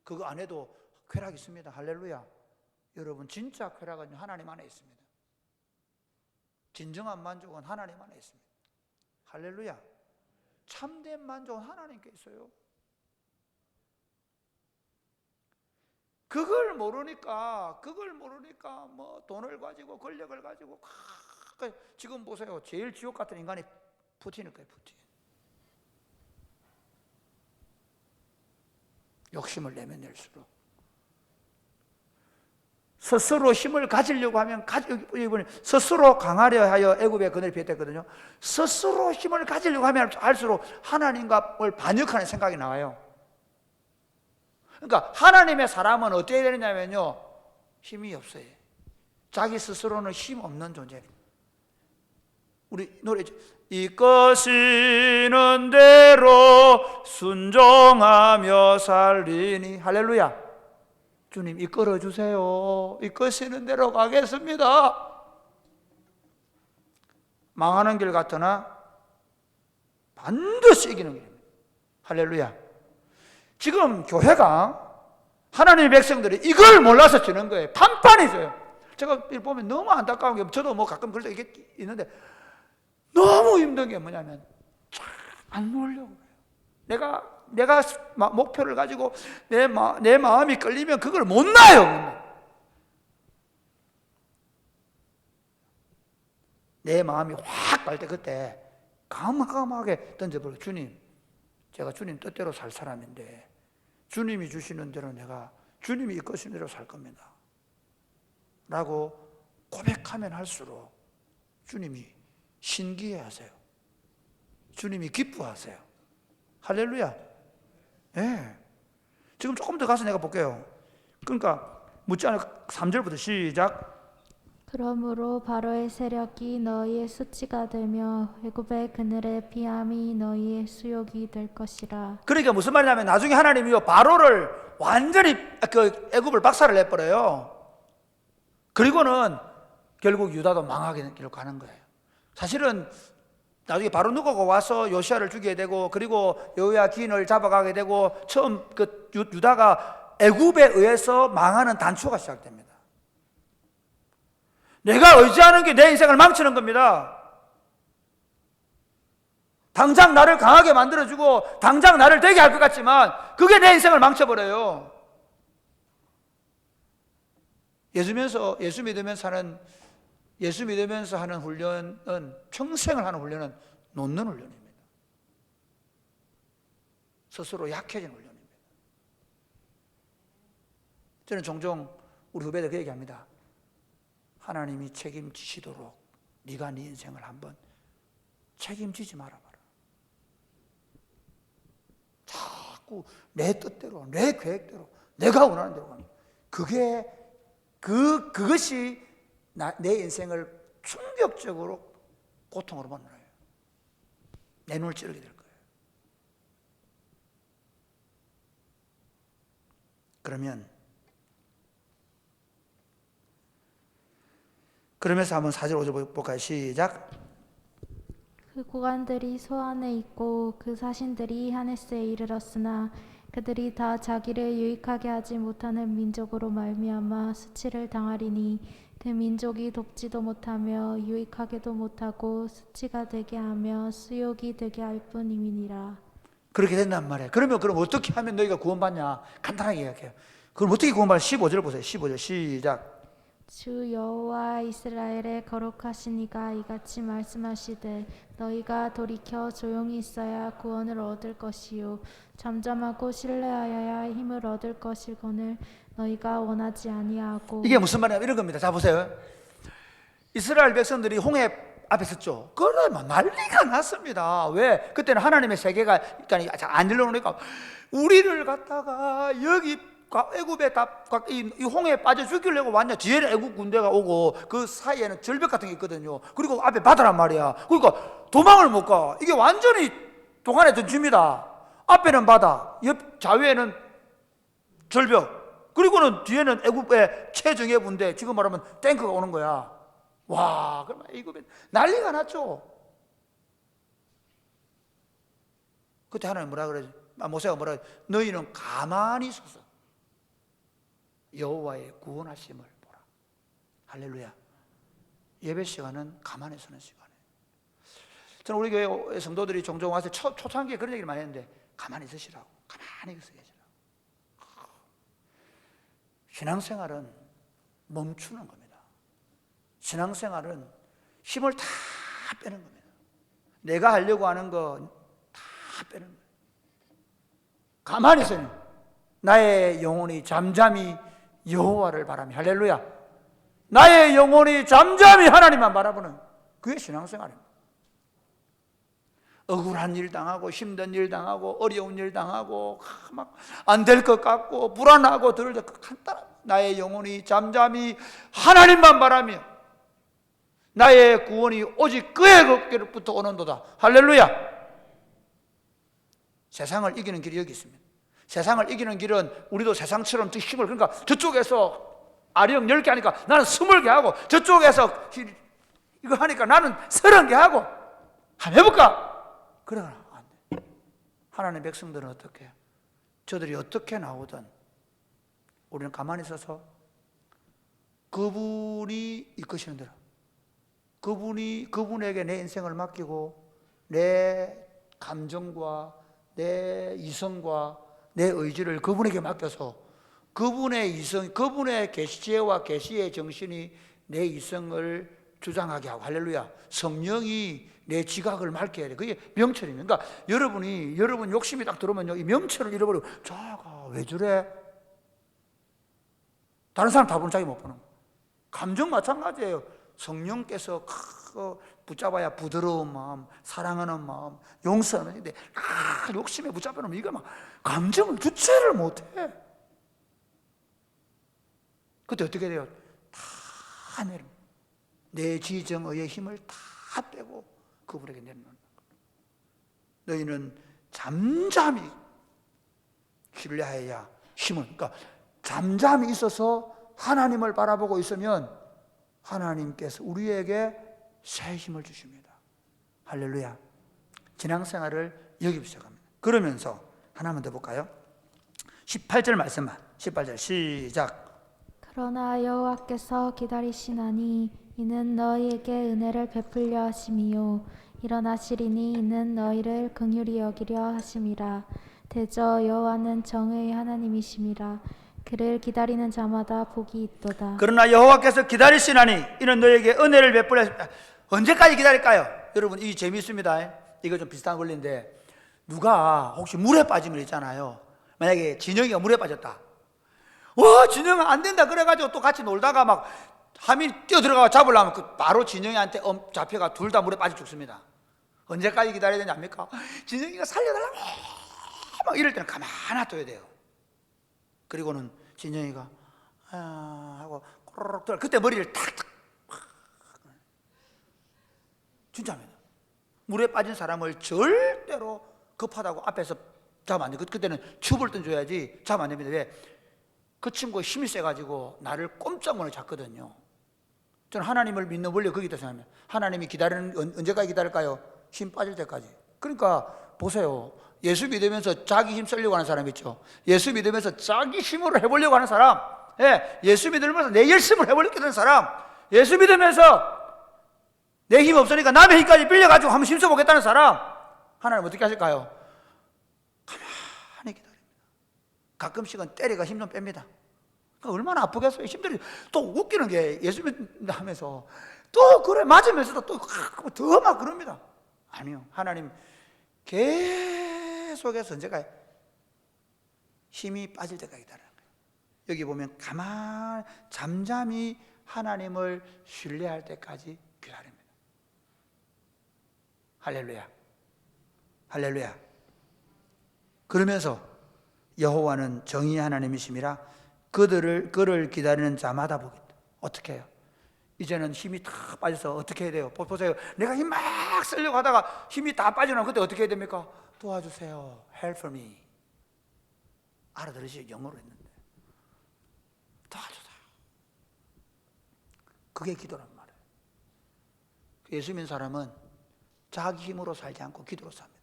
그거 안 해도 쾌락이 있습니다. 할렐루야. 여러분 진짜 쾌락은 하나님 안에 있습니다. 진정한 만족은 하나님 안에 있습니다. 할렐루야. 참된 만족은 하나님께 있어요. 그걸 모르니까 뭐 돈을 가지고 권력을 가지고 지금 보세요. 제일 지옥 같은 인간이 푸틴일 거예요. 푸틴. 욕심을 내면 낼수록 스스로 힘을 가지려고 하면 스스로 강하려 하여 애굽의 그늘을 피했거든요. 스스로 힘을 가지려고 하면 할수록 하나님과를 반역하는 생각이 나와요. 그러니까 하나님의 사람은 어떻게 되느냐면요, 힘이 없어요. 자기 스스로는 힘 없는 존재예요. 우리 노래 이끄시는 대로 순종하며 살리니. 할렐루야. 주님 이끌어 주세요. 이끄시는 대로 가겠습니다. 망하는 길 같으나 반드시 이기는 길입니다. 할렐루야. 지금 교회가 하나님의 백성들이 이걸 몰라서 지는 거예요. 판판해져요. 제가 보면 너무 안타까운 게, 저도 뭐 가끔 그럴 때 있는데 너무 힘든 게 뭐냐면 잘 안 놓으려고 해요. 내가 목표를 가지고 내 마음이 끌리면 그걸 못 놔요. 내 마음이 확 갈 때 그때 감하게 던져버려요. 주님, 제가 주님 뜻대로 살 사람인데 주님이 주시는 대로 주님이 이끄시는 대로 살 겁니다 라고 고백하면 할수록 주님이 신기해하세요. 주님이 기뻐하세요. 할렐루야. 네. 지금 조금 더 가서 내가 볼게요. 그러니까 묻지 않아 3절부터 시작. 그러므로 바로의 세력이 너희의 수치가 되며 애굽의 그늘의 피함이 너희의 수욕이 될 것이라. 그러니까 무슨 말이냐면 나중에 하나님이요 바로를 완전히 애굽을 박살을 내버려요. 그리고는 결국 유다도 망하게 길로 가는 거예요. 사실은 나중에 바로 누가가 와서 요시아를 죽이게 되고 그리고 여호야긴을 잡아가게 되고 처음 유다가 애굽에 의해서 망하는 단초가 시작됩니다. 내가 의지하는 게 내 인생을 망치는 겁니다. 당장 나를 강하게 만들어주고 당장 나를 되게 할 것 같지만 그게 내 인생을 망쳐버려요. 예수 믿으면서 하는 훈련은, 평생을 하는 훈련은 놓는 훈련입니다. 스스로 약해진 훈련입니다. 저는 종종 우리 후배들 그 얘기합니다. 하나님이 책임지시도록 네가 네 인생을 한번 책임지지 말아봐라. 자꾸 내 뜻대로, 내 계획대로, 내가 원하는 대로 가는 거예요. 그것이 내 인생을 충격적으로 고통으로 만들어요. 내 눈을 찌르게 될 거예요. 그러면서 한번 4절 5절 볼까요? 시작. 그 고관들이 소안에 있고 그 사신들이 하네스에 이르렀으나 그들이 다 자기를 유익하게 하지 못하는 민족으로 말미암아 수치를 당하리니 그 민족이 돕지도 못하며 유익하게도 못하고 수치가 되게 하며 수욕이 되게 할 뿐임이니라. 그렇게 된단 말이에요. 그럼 어떻게 하면 너희가 구원받냐? 간단하게 이야기해요. 그럼 어떻게 구원받냐? 15절 보세요. 15절 시작. 주 여호와 이스라엘의 거룩하신 이가 이같이 말씀하시되 너희가 돌이켜 조용히 있어야 구원을 얻을 것이요 잠잠하고 신뢰하여야 힘을 얻을 것이거늘 너희가 원하지 아니하고. 이게 무슨 말이냐? 이런 겁니다. 자 보세요. 이스라엘 백성들이 홍해 앞에 섰죠. 그러면 난리가 났습니다. 왜? 그때는 하나님의 세계가 안 들려오니까 우리를 갖다가 여기 애굽에 이 홍해에 빠져 죽이려고 왔냐? 뒤에는 애굽 군대가 오고 그 사이에는 절벽 같은 게 있거든요. 그리고 앞에 바다란 말이야. 그러니까 도망을 못 가. 이게 완전히 동안의 전투입니다. 앞에는 바다, 옆 좌우에는 절벽, 그리고는 뒤에는 애굽의 최정예 군대, 지금 말하면 탱크가 오는 거야. 와, 그러면 애굽에 난리가 났죠. 그때 하나님 뭐라 그러지? 모세가 뭐라 그러지? 너희는 가만히 서서 여호와의 구원하심을 보라. 할렐루야. 예배 시간은 가만히 서는 시간이에요. 저는 우리 교회 성도들이 종종 와서 초창기에 그런 얘기를 많이 했는데 가만히 있으시라고, 가만히 있어 계시라고. 신앙생활은 멈추는 겁니다. 신앙생활은 힘을 다 빼는 겁니다. 내가 하려고 하는 거 다 빼는 거예요. 가만히 있어요. 나의 영혼이 잠잠히 여호와를 바라며. 할렐루야. 나의 영혼이 잠잠히 하나님만 바라보는 그게 신앙생활입니다. 억울한 일 당하고 힘든 일 당하고 어려운 일 당하고 막 안 될 것 같고 불안하고 들을 때 간단한 나의 영혼이 잠잠히 하나님만 바라며 나의 구원이 오직 그의 것께로부터 오는도다. 할렐루야. 세상을 이기는 길이 여기 있습니다. 세상을 이기는 길은 우리도 세상처럼 힘을, 그러니까 저쪽에서 아령 10개 하니까 나는 20개 하고 저쪽에서 이거 하니까 나는 30개 하고 한번 해볼까? 그러나 안 돼. 하나님의 백성들은 어떻게 해요? 저들이 어떻게 나오든 우리는 가만히 서서 그분이 이끄시는 대로, 그분에게 내 인생을 맡기고 내 감정과 내 이성과 내 의지를 그분에게 맡겨서 그분의 이성, 그분의 계시와 계시의 정신이 내 이성을 주장하게 하고. 할렐루야. 성령이 내 지각을 맑게 해야 돼. 그게 명철입니다. 그러니까 여러분 욕심이 딱 들어오면요, 이 명철을 잃어버리고 자가 왜 저래? 다른 사람 다 보는 자기 못 보는 거. 감정 마찬가지예요. 성령께서 붙잡아야 부드러운 마음, 사랑하는 마음, 용서하는 건데 욕심에 붙잡혀놓으면 이거 막 감정을 주체를 못해. 그때 어떻게 돼요? 다 내려. 내 지정의의 힘을 다 빼고 그분에게 내려놓는 거예요. 너희는 잠잠히 신뢰하여야 힘을, 그러니까 잠잠히 있어서 하나님을 바라보고 있으면 하나님께서 우리에게 새 힘을 주십니다. 할렐루야. 신앙생활을 여기부터 시작합니다. 그러면서 하나만 더 볼까요? 18절 말씀만. 18절 시작. 그러나 여호와께서 기다리시나니 이는 너희에게 은혜를 베풀려 하심이요 일어나시리니 이는 너희를 긍휼히 여기려 하심이라. 대저 여호와는 정의의 하나님이심이라. 그를 기다리는 자마다 복이 있도다. 그러나 여호와께서 기다리시나니 이는 너희에게 은혜를 베풀려 하십니다. 언제까지 기다릴까요? 여러분, 이게 재미있습니다. 이거 좀 비슷한 권리인데, 누가 혹시 물에 빠지면 있잖아요. 만약에 진영이가 물에 빠졌다. 진영아 안 된다 그래가지고 또 같이 놀다가 막 함이 뛰어들어가 잡으려면 바로 진영이한테 잡혀가 둘 다 물에 빠져 죽습니다. 언제까지 기다려야 되냐 합니까? 진영이가 살려달라고 막 이럴 때는 가만히 놔둬야 돼요. 그리고는 진영이가 하고 꼬르륵 돌아. 그때 머리를 탁탁. 진짜입니다. 물에 빠진 사람을 절대로 급하다고 앞에서 잡으면 안 돼. 그때는 춤을 던져야지 잡으면 안 됩니다. 왜? 그 친구가 힘이 세가지고 나를 꼼짝못 하고 잡거든요. 저는 하나님을 믿는 원리가 거기다 생각합니다. 하나님이 기다리는, 언제까지 기다릴까요? 힘 빠질 때까지. 그러니까 보세요. 예수 믿으면서 자기 힘 쓰려고 하는 사람 있죠. 예수 믿으면서 자기 힘으로 해보려고 하는 사람, 예수 믿으면서 내 열심을 해보려고 하는 사람, 예수 믿으면서 내 힘 없으니까 남의 힘까지 빌려가지고 한번 힘써보겠다는 사람, 하나님 어떻게 하실까요? 가만히 기다립니다. 가끔씩은 때리가 힘 좀 뺍니다. 그러니까 얼마나 아프겠어요. 힘들이. 또 웃기는 게 예수 믿으면서 또 그래 맞으면서도 또 더 막 그럽니다. 아니요. 하나님 계속해서 언제까지? 힘이 빠질 때까지 기다리는 거예요. 여기 보면 가만 잠잠히 하나님을 신뢰할 때까지 기다립니다. 할렐루야. 할렐루야. 그러면서 여호와는 정의의 하나님이심이라 그를 기다리는 자마다 보겠다. 어떻게 해요? 이제는 힘이 다 빠져서 어떻게 해야 돼요? 보세요. 내가 힘 막 쓰려고 하다가 힘이 다 빠져나면 그때 어떻게 해야 됩니까? 도와주세요. Help me. 알아들으시죠? 영어로 했는데. 도와주세요. 그게 기도란 말이에요. 예수 믿는 사람은 자기 힘으로 살지 않고 기도로 삽니다.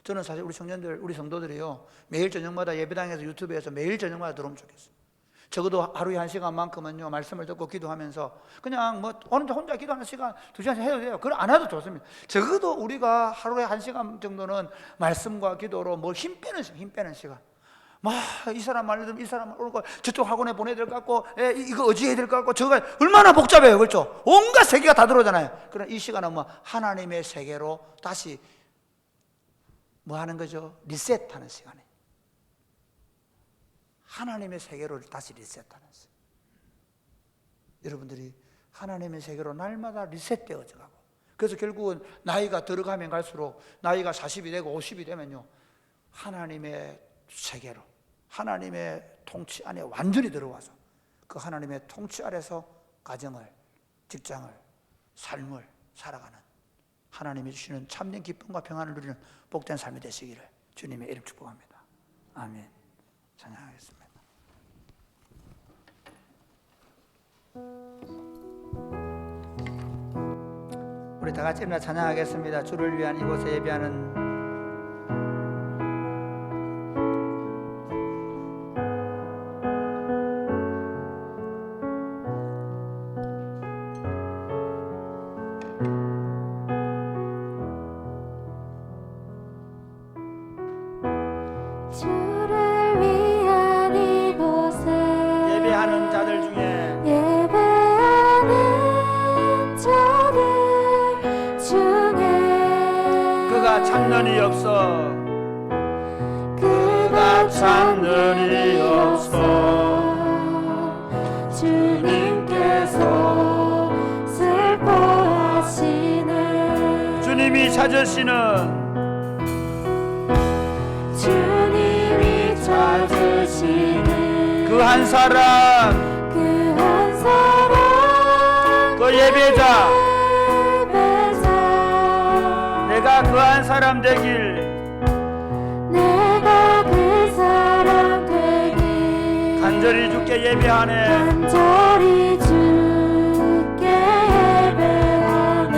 저는 사실 우리 청년들, 우리 성도들이요, 매일 저녁마다 예배당에서 유튜브에서 매일 저녁마다 들어오면 좋겠어요. 적어도 하루에 1시간만큼은요 말씀을 듣고 기도하면서 그냥 뭐 혼자 기도하는 시간 2시간씩 해도 돼요. 그걸 안 해도 좋습니다. 적어도 우리가 하루에 1시간 정도는 말씀과 기도로 뭘 힘 빼는 시간. 막 이 사람 말 들으면 이 사람 올 거 저쪽 학원에 보내야 될 것 같고 이거 어찌 해야 될 것 같고 저거 얼마나 복잡해요. 그렇죠? 온갖 세계가 다 들어오잖아요. 그러나 이 시간은 뭐 하나님의 세계로 다시 뭐 하는 거죠? 리셋하는 시간에 하나님의 세계로 다시 리셋하는 시간. 여러분들이 하나님의 세계로 날마다 리셋되어져 가고, 그래서 결국은 나이가 들어가면 갈수록 나이가 40이 되고 50이 되면요 하나님의 세계로 하나님의 통치 안에 완전히 들어와서 그 하나님의 통치 아래서 가정을, 직장을, 삶을 살아가는 하나님이 주시는 참된 기쁨과 평안을 누리는 복된 삶이 되시기를 주님의 이름 축복합니다. 아멘. 찬양하겠습니다. 우리 다 같이 일어나 찬양하겠습니다. 주를 위한 이곳에 예배하는 주를 위한 이곳에 예배하는 자들 중에 그가 찾는 이 없어 그가 찾는 이 없어 주님께서 슬퍼하시네. 주님이 찾으시는 주님이 찾으시네. 그 한 사람 그 한 사람 그 예배자 내가 그 한 사람 되길 내가 그 사람 되길 간절히 주께 예배하네 간절히 주께 예배하네.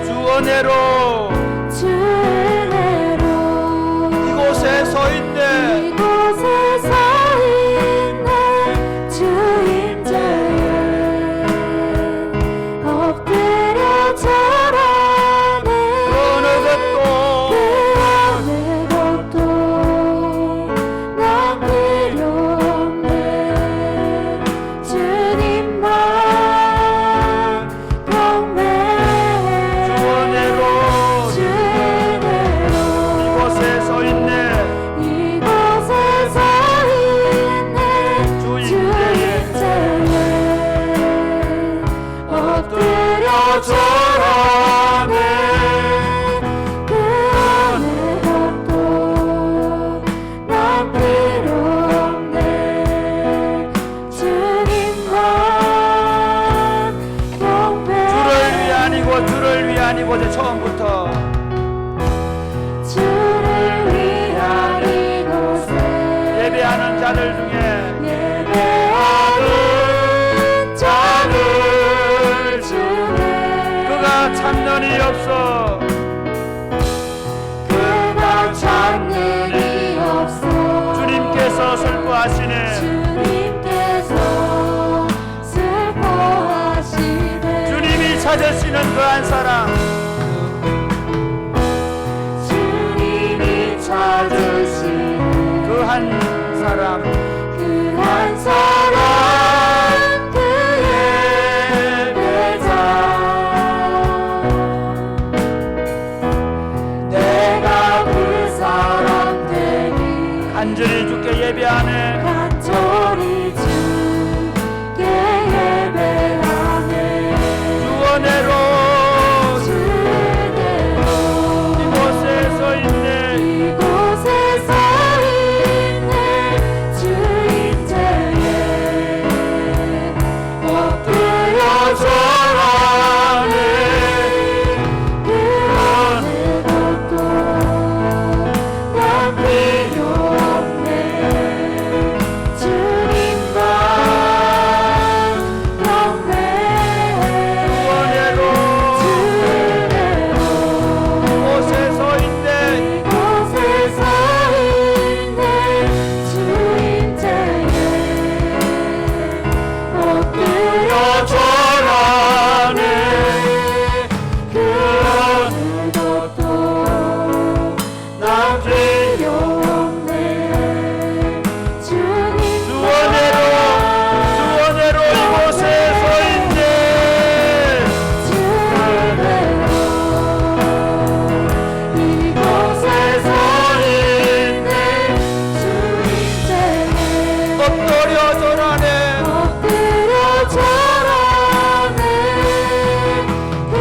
주 은혜로 주 은혜로 이곳에 서 있네 이곳에 서 있네. 주 임재에 엎드려 절하네. 어느 것도 그 어느 것도 난 필요 없네. 주님만 경배해. 주 은혜로 중에 예배하는 자를 주네. 그가 참는 이 없어 그가 찾는 이 없어. 주님께서 슬퍼하시네 주님께서 슬퍼하시네. 주님이 찾으시는 그 한 사람 주님이 찾으시는 그 한 사람 그 한 사람 그의 배자. 내가 그 사람 되기 간절히 주께 예배하네 간절히 주께 예배하네. 주 은혜로 주 은혜로 이곳에 서 있네 이곳에 서 있네. 주인제에 엎드려 절하네. 그 어느 것도 난 필요 없네. 주님만 경배해. 은혜로 주 은혜로 이곳에 서 있네 이곳에 서 있네. 주인제에 엎드려 절하네. 그 어느 것도 난 필요 없네. 주님만 주 은혜로 이곳에 서 있네 주 은혜로 이곳에 서 있네. 주인제에 엎드려 절하네 엎드려 절하네. 그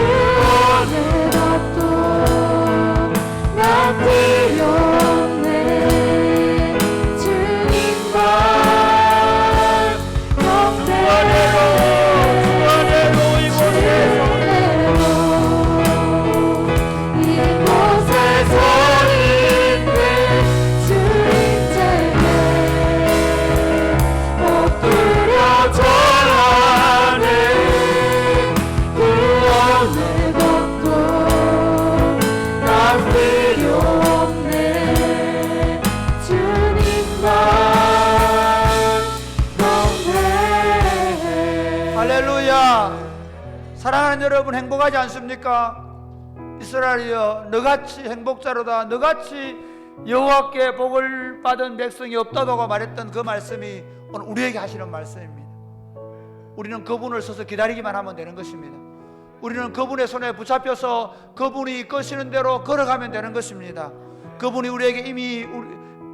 어느 것도 난 필요 없네. 주님만 경배해. 은혜로 이곳에 이곳에 서 있네. 주인제에 엎드려 절하네. 그 어느 것도 난 필요 없네. 주님만 경배해. 할렐루야 사랑하는 여러분 행복하지 않습니까? 이스라엘이여 너같이 행복자로다 너같이 여호와께 복을 받은 백성이 없다고 말했던 그 말씀이 오늘 우리에게 하시는 말씀입니다. 우리는 그분을 서서 기다리기만 하면 되는 것입니다. 우리는 그분의 손에 붙잡혀서 그분이 이끄시는 대로 걸어가면 되는 것입니다. 그분이 우리에게 이미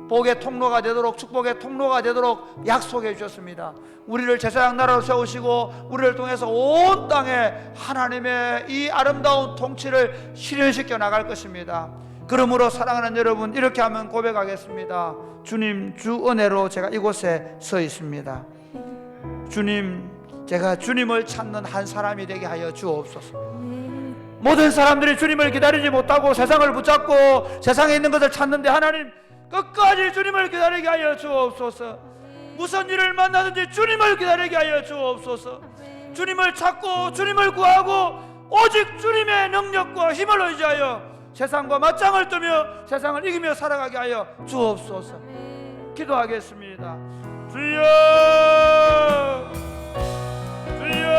복의 통로가 되도록 축복의 통로가 되도록 약속해 주셨습니다. 우리를 제사장 나라로 세우시고 우리를 통해서 온 땅에 하나님의 이 아름다운 통치를 실현시켜 나갈 것입니다. 그러므로 사랑하는 여러분 이렇게 하면 고백하겠습니다. 주님 주 은혜로 제가 이곳에 서 있습니다. 주님 제가 주님을 찾는 한 사람이 되게 하여 주옵소서. 모든 사람들이 주님을 기다리지 못하고 세상을 붙잡고 세상에 있는 것을 찾는데 하나님 끝까지 주님을 기다리게 하여 주옵소서. 무슨 일을 만나든지 주님을 기다리게 하여 주옵소서. 주님을 찾고 주님을 구하고 오직 주님의 능력과 힘을 의지하여 세상과 맞짱을 뜨며 세상을 이기며 살아가게 하여 주옵소서. 기도하겠습니다. 주여 주여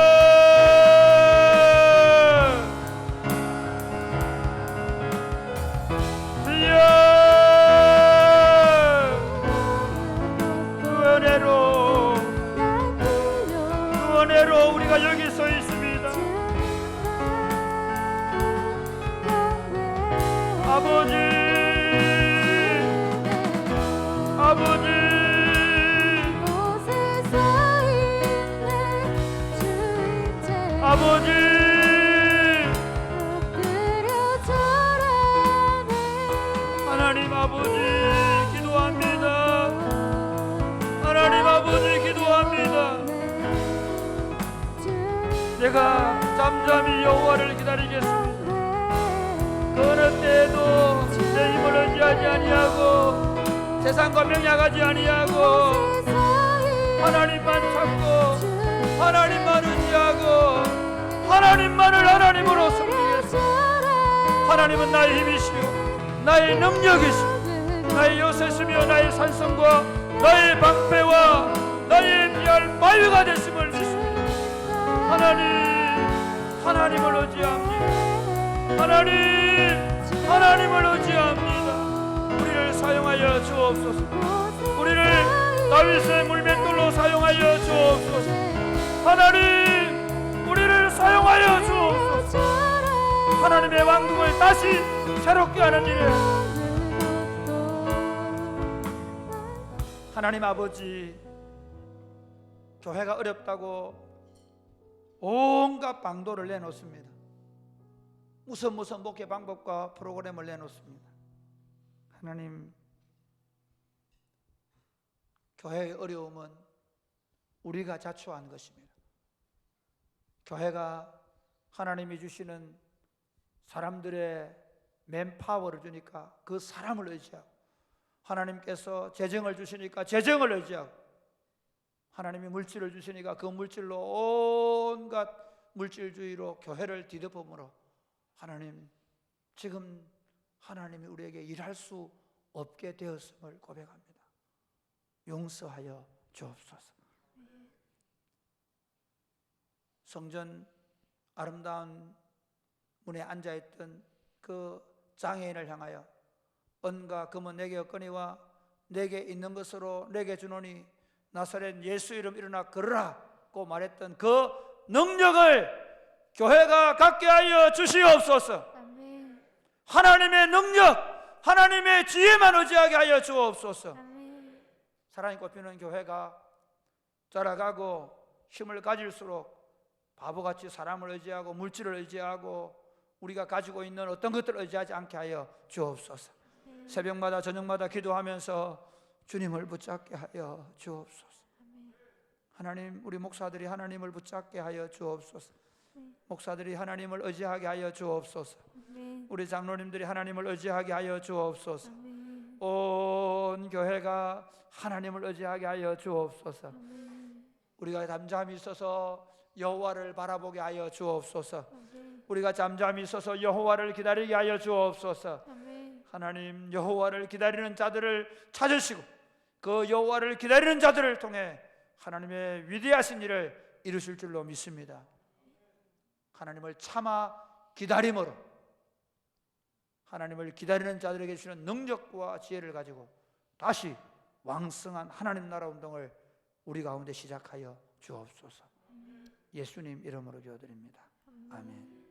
주여 그 은혜로 우리가 여기 서 있습니다. 아버지 아버지 아버지 하나님 아버지 기도합니다. 하나님 아버지 기도합니다. 내가 잠잠히 여호와를 기다리겠습니다. 그 어느 때에도 내 힘을 의지하지 아니하고 세상과 명약하지 아니하고 하나님만 찾고 하나님만 의지하고 하나님만을 하나님으로 섬기겠습니다. 하나님은 나의 힘이시오, 나의 능력이시오, 나의 요새시며 나의 산성과 나의 방패와 나의 피할 바위가 되심을 믿습니다. 하나님을 의지합니다. 하나님을 의지합니다. 우리를 사용하여 주옵소서. 우리를 다윗의 물맷돌로 사용하여 주옵소서. 하나님, 우리를 사용하여 주옵소서. 하나님의 왕국을 다시 새롭게 하는 일에 하나님 아버지, 교회가 어렵다고 온갖 방도를 내놓습니다. 무슨 목회 방법과 프로그램을 내놓습니다. 하나님, 교회의 어려움은 우리가 자초한 것입니다. 교회가 하나님이 주시는 사람들의 맨파워를 주니까 그 사람을 의지하고, 하나님께서 재정을 주시니까 재정을 의지하고, 하나님이 물질을 주시니까 그 물질로 온갖 물질주의로 교회를 뒤덮음으로 하나님, 지금 하나님이 우리에게 일할 수 없게 되었음을 고백합니다. 용서하여 주옵소서. 성전 아름다운 문에 앉아있던 그 장애인을 향하여 은과 금은 내게 없거니와 내게 있는 것으로 내게 주노니 나사렛 예수 이름 일어나 걸으라고 말했던 그 능력을 교회가 갖게 하여 주시옵소서. 아멘. 하나님의 능력, 하나님의 지혜만 의지하게 하여 주옵소서. 아멘. 사랑이 꽃피는 교회가 자라가고 힘을 가질수록 바보같이 사람을 의지하고 물질을 의지하고 우리가 가지고 있는 어떤 것들을 의지하지 않게 하여 주옵소서. 새벽마다 저녁마다 기도하면서 주님을 붙잡게 하여 주옵소서. 하나님, 우리 목사들이 하나님을 붙잡게 하여 주옵소서. 목사들이 하나님을 의지하게 하여 주옵소서. 우리 장로님들이 하나님을 의지하게 하여 주옵소서. 온 교회가 하나님을 의지하게 하여 주옵소서. 우리가 잠잠히 있어서 여호와를 바라보게 하여 주옵소서. 우리가 잠잠히 있어서 여호와를 기다리게 하여 주옵소서. 하나님, 여호와를 기다리는 자들을 찾으시고 그 여호와를 기다리는 자들을 통해 하나님의 위대하신 일을 이루실 줄로 믿습니다. 하나님을 참아 기다림으로 하나님을 기다리는 자들에게 주시는 능력과 지혜를 가지고 다시 왕성한 하나님 나라 운동을 우리 가운데 시작하여 주옵소서. 예수님 이름으로 기도드립니다. 아멘.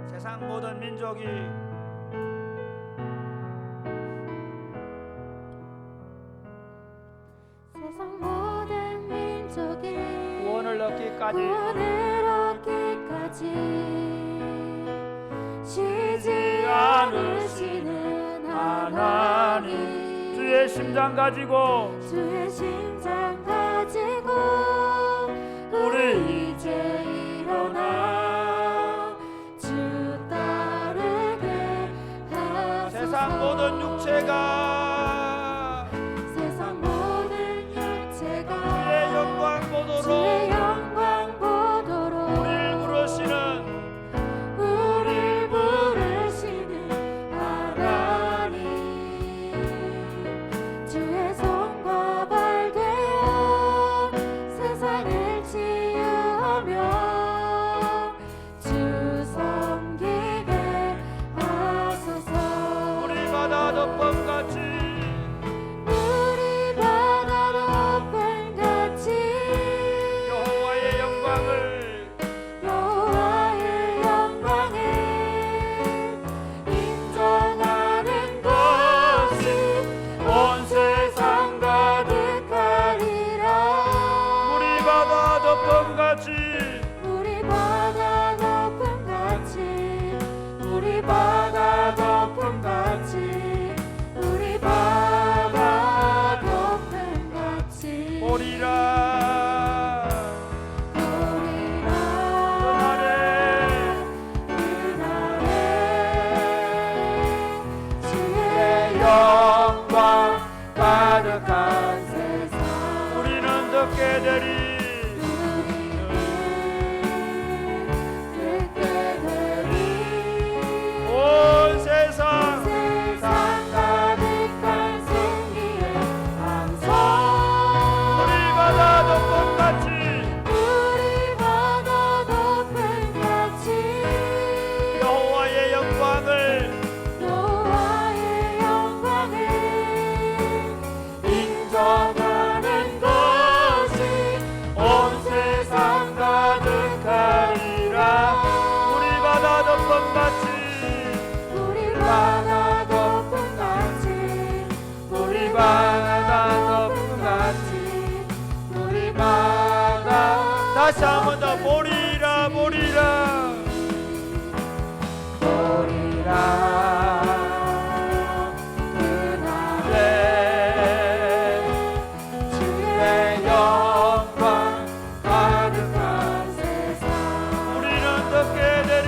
세상 모든 민족이 세상 모든 민족이 구원을 얻기까지 쉬지 않으시는 하나님, 주의 심장 가지고 우리 이제 일어나 주 따르게 하소서. 세상 모든 육체가 주의 영광 보도록 우릴 부르시는 하나님, 주의 손과 발 되어 세상을 치유하며 주 섬기게 하소서. 우리 바다 덮음같이 여호와의 영광을 인정하는 것이 온 세상 가득하리라. 우리 바다 덮음같이 가득한 세상 우리는 듣게 되리 온 세상 가득한 승리의 방송 우리 바다 덮음같이 여호와의 영광을 인정하는 것이 온 세상 가득하리라 우리 바다 덮음같이 우리 바다 덮음같이 우리 바다 덮음같이 우리 바다 다시 한 번 더 보리라 보리라 보리라 그날에 주의 영광 가득한 세상 우리는 듣게 되리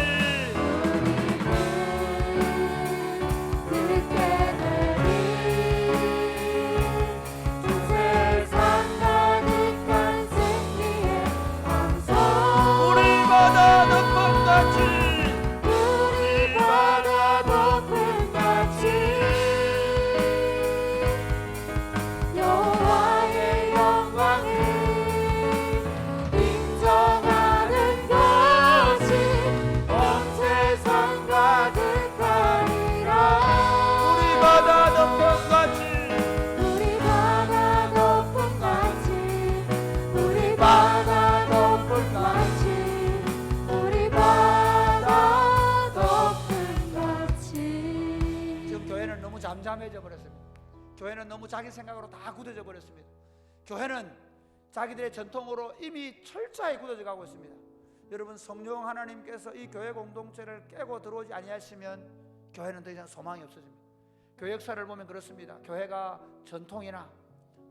잠잠해져 버렸습니다. 교회는 너무 자기 생각으로 다 굳어져 버렸습니다. 교회는 자기들의 전통으로 이미 철저히 굳어져 가고 있습니다. 여러분 성령 하나님께서 이 교회 공동체를 깨고 들어오지 아니하시면 교회는 더 이상 소망이 없어집니다. 교회 역사를 보면 그렇습니다. 교회가 전통이나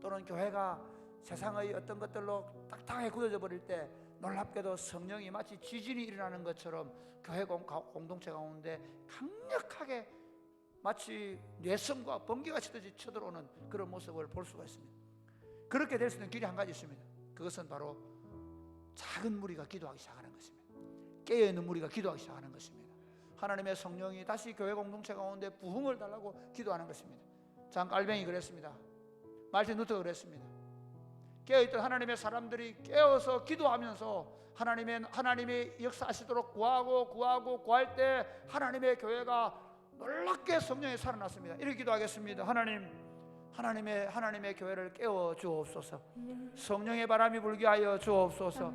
또는 교회가 세상의 어떤 것들로 딱딱하게 굳어져 버릴 때 놀랍게도 성령이 마치 지진이 일어나는 것처럼 교회 공동체 가운데 강력하게 마치 뇌성과 번개가 치듯이 쳐들어오는 그런 모습을 볼 수가 있습니다. 그렇게 될 수 있는 길이 한 가지 있습니다. 그것은 바로 작은 무리가 기도하기 시작하는 것입니다. 깨어있는 무리가 기도하기 시작하는 것입니다. 하나님의 성령이 다시 교회 공동체 가운데 부흥을 달라고 기도하는 것입니다. 장 깔뱅이 그랬습니다. 말틴 루터가 그랬습니다. 깨어있던 하나님의 사람들이 깨어서 기도하면서 하나님의 역사하시도록 구할 때 하나님의 교회가 놀랍게 성령이 살아났습니다. 이렇게 기도하겠습니다. 하나님의 교회를 깨워 주옵소서. 성령의 바람이 불게 하여 주옵소서.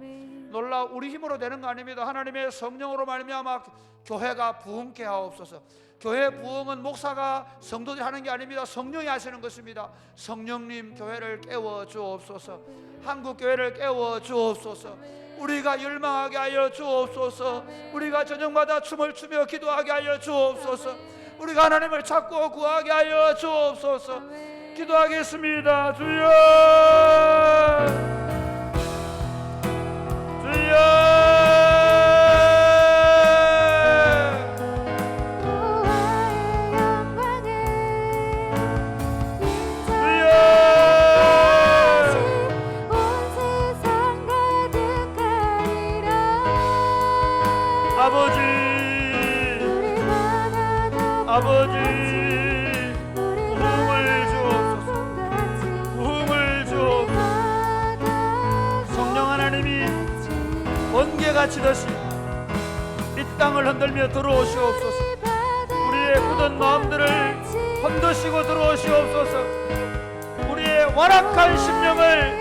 놀라 우리 힘으로 되는 거 아닙니다. 하나님의 성령으로 말미암아 교회가 부흥케 하옵소서. 교회 부흥은 목사가 성도들이 하는 게 아닙니다. 성령이 하시는 것입니다. 성령님 교회를 깨워 주옵소서. 한국 교회를 깨워 주옵소서. 우리가 열망하게 하여 주옵소서. 우리가 저녁마다 춤을 추며 기도하게 하여 주옵소서. 우리가 하나님을 찾고 구하게 하여 주옵소서. 기도하겠습니다. 주여 주여 아버지 부흥을 주옵소서. 성령 하나님이 번개가 치듯이 이 땅을 흔들며 들어오시옵소서. 우리의 굳은 마음들을 흔드시고 들어오시옵소서. 우리의 완악한 심령을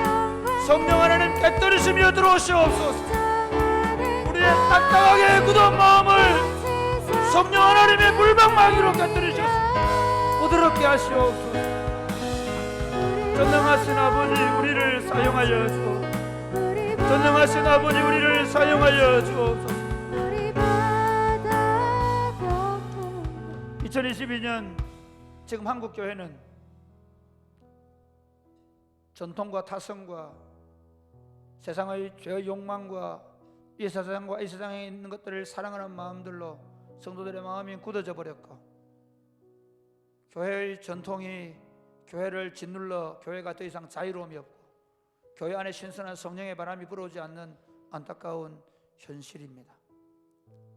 성령 하나님 깨뜨리시며 들어오시옵소서. 우리의 딱딱하게 굳은 마음을 성령 하나님의 물방망이로 깨뜨리셔서 부드럽게 하시옵소서. 전능하신 아버지 우리를 사용하여 주옵소서. 전능하신 아버지 우리를 사용하여 주옵소서. 2022년 지금 한국교회는 전통과 타성과 세상의 죄의 욕망과 이 세상에 있는 것들을 사랑하는 마음들로 성도들의 마음이 굳어져 버렸고, 교회의 전통이 교회를 짓눌러 교회가 더 이상 자유로움이 없고 교회 안에 신선한 성령의 바람이 불어오지 않는 안타까운 현실입니다.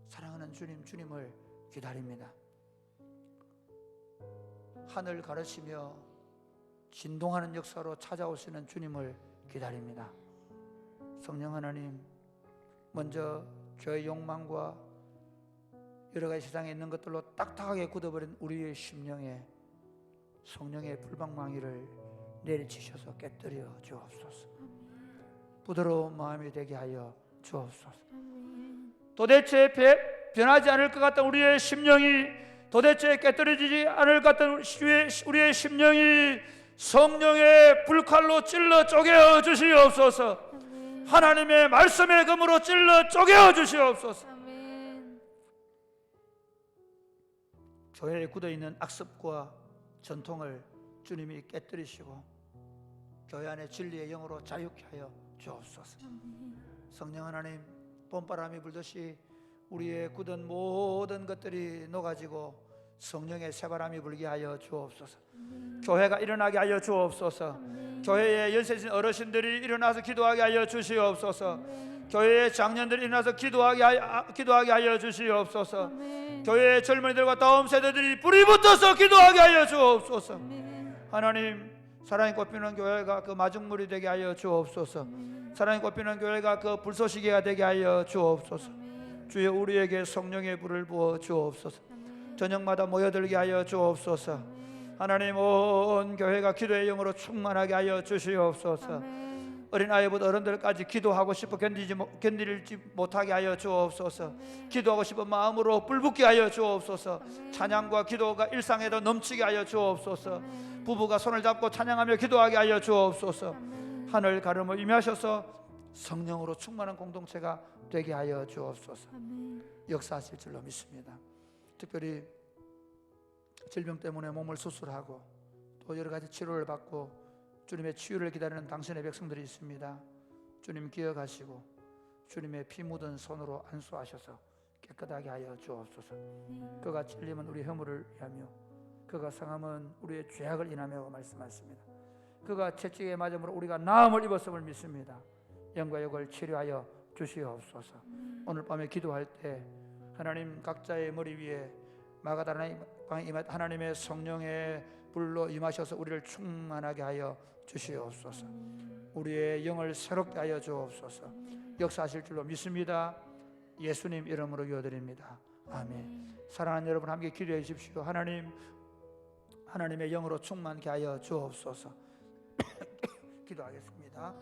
사랑하는 주님, 주님을 기다립니다. 하늘 가르치며 진동하는 역사로 찾아오시는 주님을 기다립니다. 성령 하나님, 먼저 저의 욕망과 여러 가지 세상에 있는 것들로 딱딱하게 굳어버린 우리의 심령에 성령의 불방망이를 내리치셔서 깨뜨려 주옵소서. 부드러운 마음이 되게 하여 주옵소서. 도대체 변하지 않을 것 같던 우리의 심령이, 도대체 깨뜨려지지 않을 것 같던 우리의 심령이 성령의 불칼로 찔러 쪼개어 주시옵소서. 하나님의 말씀의 검으로 찔러 쪼개어 주시옵소서. 교회에 굳어있는 악습과 전통을 주님이 깨뜨리시고 교회 안에 진리의 영으로 자유케 하여 주옵소서. 성령 하나님, 봄바람이 불듯이 우리의 굳은 모든 것들이 녹아지고 성령의 새바람이 불게 하여 주옵소서. 교회가 일어나게 하여 주옵소서. 교회의 연세진 어르신들이 일어나서 기도하게 하여 주시옵소서. 교회의 장년들이 일어나서 기도하게 하여 주시옵소서. 교회의 젊은이들과 다음 세대들이 불이 붙어서 기도하게 하여 주옵소서. 하나님, 사랑이 꽃피는 교회가 그 마중물이 되게 하여 주옵소서. 사랑이 꽃피는 교회가 그 불쏘시개가 되게 하여 주옵소서. 주여, 우리에게 성령의 불을 부어 주옵소서. 저녁마다 모여들게 하여 주옵소서. 하나님, 온 교회가 기도의 영으로 충만하게 하여 주시옵소서. 어린아이부터 어른들까지 기도하고 싶어 견디지 못하게 하여 주옵소서. 기도하고 싶은 마음으로 불붙게 하여 주옵소서. 찬양과 기도가 일상에도 넘치게 하여 주옵소서. 부부가 손을 잡고 찬양하며 기도하게 하여 주옵소서. 하늘 가르며 임하셔서 성령으로 충만한 공동체가 되게 하여 주옵소서. 역사하실 줄로 믿습니다. 특별히 질병 때문에 몸을 수술하고 또 여러 가지 치료를 받고 주님의 치유를 기다리는 당신의 백성들이 있습니다. 주님 기억하시고 주님의 피 묻은 손으로 안수하셔서 깨끗하게 하여 주옵소서. 그가 찔림은 우리 허물을 위하며 그가 상함은 우리의 죄악을 인하며 말씀하십니다. 그가 채찍에 맞음으로 우리가 나음을 입었음을 믿습니다. 영과 욕을 치료하여 주시옵소서. 오늘 밤에 기도할 때 하나님, 각자의 머리 위에 마가다라의 방에 하나님의 성령의 불로 임하셔서 우리를 충만하게 하여 주시옵소서. 우리의 영을 새롭게 하여 주옵소서. 역사하실 줄로 믿습니다. 예수님 이름으로 기도드립니다. 아멘. 사랑하는 여러분, 함께 기도해 주십시오. 하나님, 하나님의 영으로 충만케 하여 주옵소서. 기도하겠습니다.